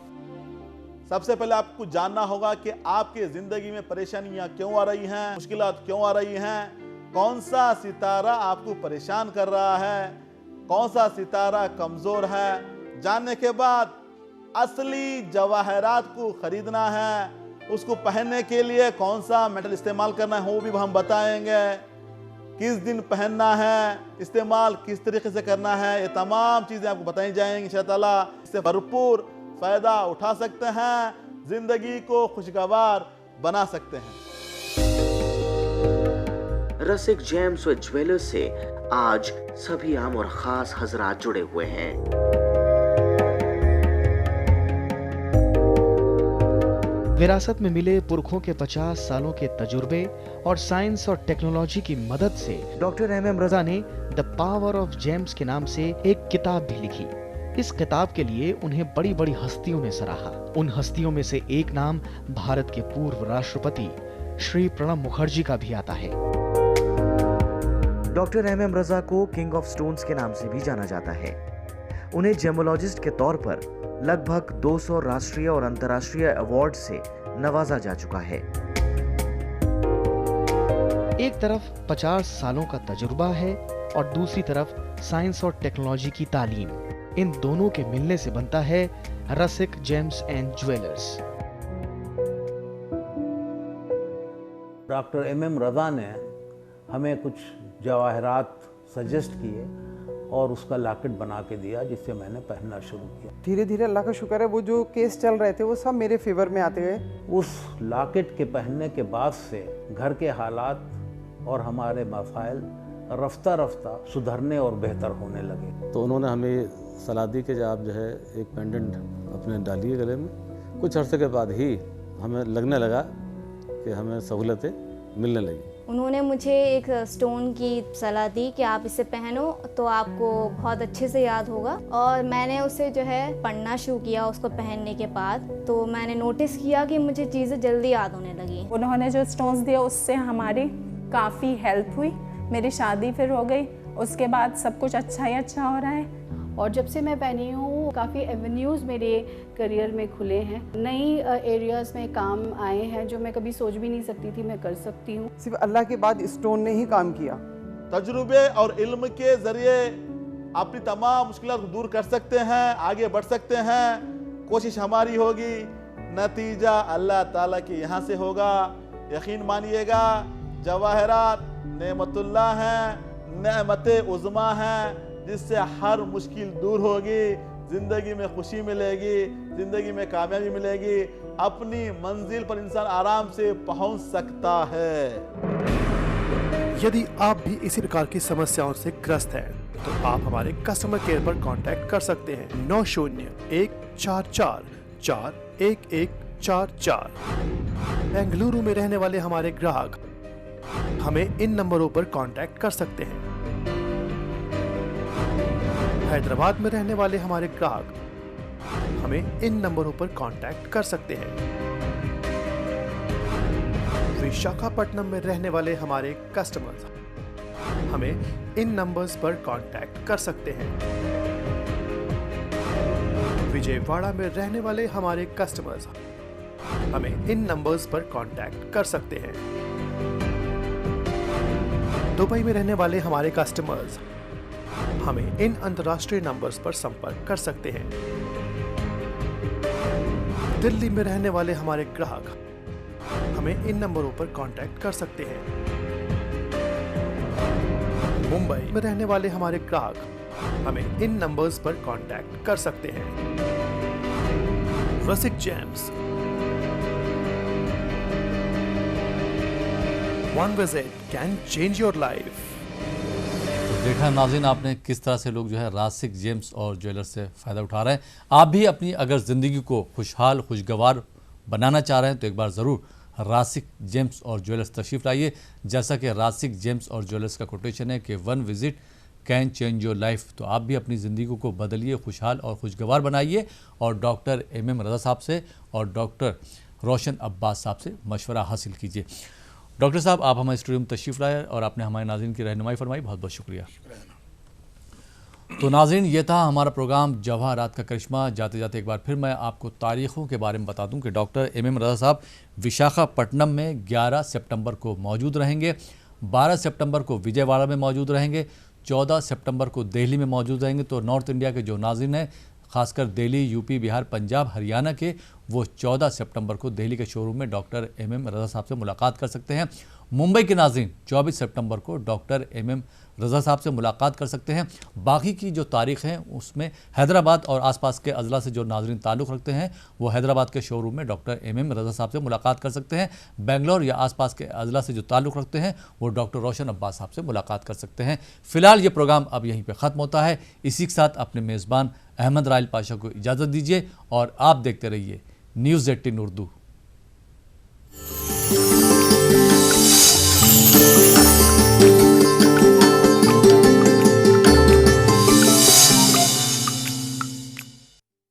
सबसे पहले आपको जानना होगा कि आपके जिंदगी में परेशानियां क्यों आ रही हैं, मुश्किलात क्यों आ रही हैं, कौन सा सितारा आपको परेशान कर रहा है, कौन सा सितारा कमजोर है। जानने के बाद असली जवाहरात को खरीदना है, उसको पहनने के लिए कौन सा मेटल इस्तेमाल करना है वो भी हम बताएंगे, किस दिन पहनना है, इस्तेमाल किस तरीके से करना है, ये तमाम चीज़ें आपको बताई जाएंगी इंशाअल्लाह ताला। इससे भरपूर फ़ायदा उठा सकते हैं, ज़िंदगी को खुशगवार बना सकते हैं। रसिक जेम्स व ज्वेलर्स से आज सभी आम और ख़ास हजरात जुड़े हुए हैं। विरासत में मिले पुरखों के 50 सालों के तजुर्बे और साइंस और टेक्नोलॉजी की मदद से डॉक्टर एमएम रजा ने द पावर ऑफ जेम्स के नाम से एक किताब भी लिखी। इस किताब के लिए उन्हें बड़ी बड़ी हस्तियों ने सराहा। उन हस्तियों में से एक नाम भारत के पूर्व राष्ट्रपति श्री प्रणब मुखर्जी का भी आता है। डॉक्टर एमएम रजा को किंग ऑफ स्टोन्स के नाम से भी जाना जाता है। उन्हें जेमोलॉजिस्ट के तौर पर लगभग 200 राष्ट्रीय और अंतर्राष्ट्रीय अवार्ड से नवाजा जा चुका है। एक तरफ 50 सालों का तजुर्बा है और दूसरी तरफ साइंस और टेक्नोलॉजी की तालीम। इन दोनों के मिलने से बनता है Rasik gems and jewellers. Doctor MM Raza ने हमें कुछ जवाहरात सजेस्ट किए और उसका लॉकेट बना के दिया, जिससे मैंने पहनना शुरू किया। धीरे धीरे अल्लाह का शुक्र है, वो जो केस चल रहे थे वो सब मेरे फेवर में आते गए। उस लॉकेट के पहनने के बाद से घर के हालात और हमारे मसाइल रफ्ता रफ्ता सुधरने और बेहतर होने लगे। तो उन्होंने हमें सलाह दी कि आप जो है एक पेंडेंट अपने डालिए गले में। कुछ अर्से के बाद ही हमें लगने लगा कि हमें सहूलतें मिलने लगी। उन्होंने मुझे एक स्टोन की सलाह दी कि आप इसे पहनो तो आपको बहुत अच्छे से याद होगा, और मैंने उसे जो है पढ़ना शुरू किया। उसको पहनने के बाद तो मैंने नोटिस किया कि मुझे चीज़ें जल्दी याद होने लगी। उन्होंने जो स्टोन्स दिए उससे हमारी काफ़ी हेल्प हुई। मेरी शादी फिर हो गई, उसके बाद सब कुछ अच्छा ही अच्छा हो रहा है। और जब से मैं पहनी हूँ काफ़ी एवेन्यूज़ मेरे करियर में खुले हैं, नई एरियाज़ में काम आए हैं जो मैं कभी सोच भी नहीं सकती थी मैं कर सकती हूँ। सिर्फ अल्लाह के बाद स्टोन ने ही काम किया। तजुर्बे और इल्म के जरिए अपनी तमाम मुश्किलों को दूर कर सकते हैं, आगे बढ़ सकते हैं। कोशिश हमारी होगी, नतीजा अल्लाह ताला के यहाँ से होगा। यकीन मानिएगा, जवाहरात नेमतुल्लाह हैं, नेमते उज़्मा हैं, जिससे हर मुश्किल दूर होगी, ज़िंदगी में खुशी मिलेगी, ज़िंदगी में कामयाबी मिलेगी, अपनी मंजिल पर इंसान आराम से पहुंच सकता है। यदि आप भी इसी प्रकार की समस्याओं से ग्रस्त हैं तो आप हमारे कस्टमर केयर पर कांटेक्ट कर सकते हैं 9014441144। बेंगलुरु में रहने वाले हमारे ग्राहक हमें इन नंबरों पर कांटेक्ट कर सकते हैं। हैदराबाद में रहने वाले हमारे ग्राहक हमें इन नंबरों पर कांटेक्ट कर सकते हैं। विशाखापट्टनम में रहने वाले हमारे कस्टमर्स हमें इन नंबर्स पर कांटेक्ट कर सकते हैं। विजयवाड़ा में रहने वाले हमारे कस्टमर्स हमें इन नंबर्स पर कांटेक्ट कर सकते हैं। दुबई में रहने वाले हमारे कस्टमर्स हमें इन अंतर्राष्ट्रीय नंबर्स पर संपर्क कर सकते हैं। दिल्ली में रहने वाले हमारे ग्राहक हमें इन नंबरों पर कांटेक्ट कर सकते हैं। मुंबई में रहने वाले हमारे ग्राहक हमें इन नंबर्स पर कांटेक्ट कर सकते हैं। Rasik gems, one visit can change your life. तो देखा नाज़रीन आपने किस तरह से लोग जो है रासिक जेम्स और ज्वेलर्स से फ़ायदा उठा रहे हैं। आप भी अपनी अगर ज़िंदगी को खुशहाल खुशगवार बनाना चाह रहे हैं तो एक बार ज़रूर रासिक जेम्स और ज्वेलर्स तशरीफ़ लाइए। जैसा कि रासिक जेम्स और ज्वेलर्स का कोटेशन है कि one visit can change your life. तो आप भी अपनी ज़िंदगी को बदलिए, खुशहाल और खुशगवार बनाइए और डॉक्टर MM रज़ा साहब से और डॉक्टर रोशन अब्बास साहब से मशवरा हासिल कीजिए। डॉक्टर साहब आप हमारे स्टूडियो में तशरीफ़ लाए और आपने हमारे नाज़रीन की रहनुमाई फरमाई, बहुत बहुत शुक्रिया। तो नाज़रीन ये था हमारा प्रोग्राम जवाहरात का करिश्मा। जाते जाते एक बार फिर मैं आपको तारीख़ों के बारे में बता दूं कि डॉक्टर MM रज़ा साहब विशाखापट्टनम में 11 सितंबर को मौजूद रहेंगे, 12 सितंबर को विजयवाड़ा में मौजूद रहेंगे, 14 सितंबर को दिल्ली में मौजूद रहेंगे। तो नॉर्थ इंडिया के जो नाज़रीन हैं खासकर दिल्ली, यूपी, बिहार, पंजाब, हरियाणा के, वो 14 सितंबर को दिल्ली के शोरूम में डॉक्टर MM रज़ा साहब से मुलाकात कर सकते हैं। मुंबई के नाज़रीन 24 सितंबर को डॉक्टर MM रज़ा साहब से मुलाकात कर सकते हैं। बाकी की जो तारीख़ हैं उसमें हैदराबाद और आसपास के अज़ला से जो नाज़रीन ताल्लुक़ रखते हैं वो हैदराबाद के शोरूम में डॉक्टर MM रज़ा साहब से मुलाकात कर सकते हैं। बेंगलोर या आसपास के अज़ला से जो ताल्लुक़ रखते हैं वो डॉक्टर रोशन अब्बास साहब से मुलाकात कर सकते हैं। फ़िलहाल ये प्रोग्राम अब यहीं पर ख़त्म होता है। इसी के साथ अपने मेज़बान अहमद राइल पाशा को इजाज़त दीजिए और आप देखते रहिए न्यूज़ 18 उर्दू।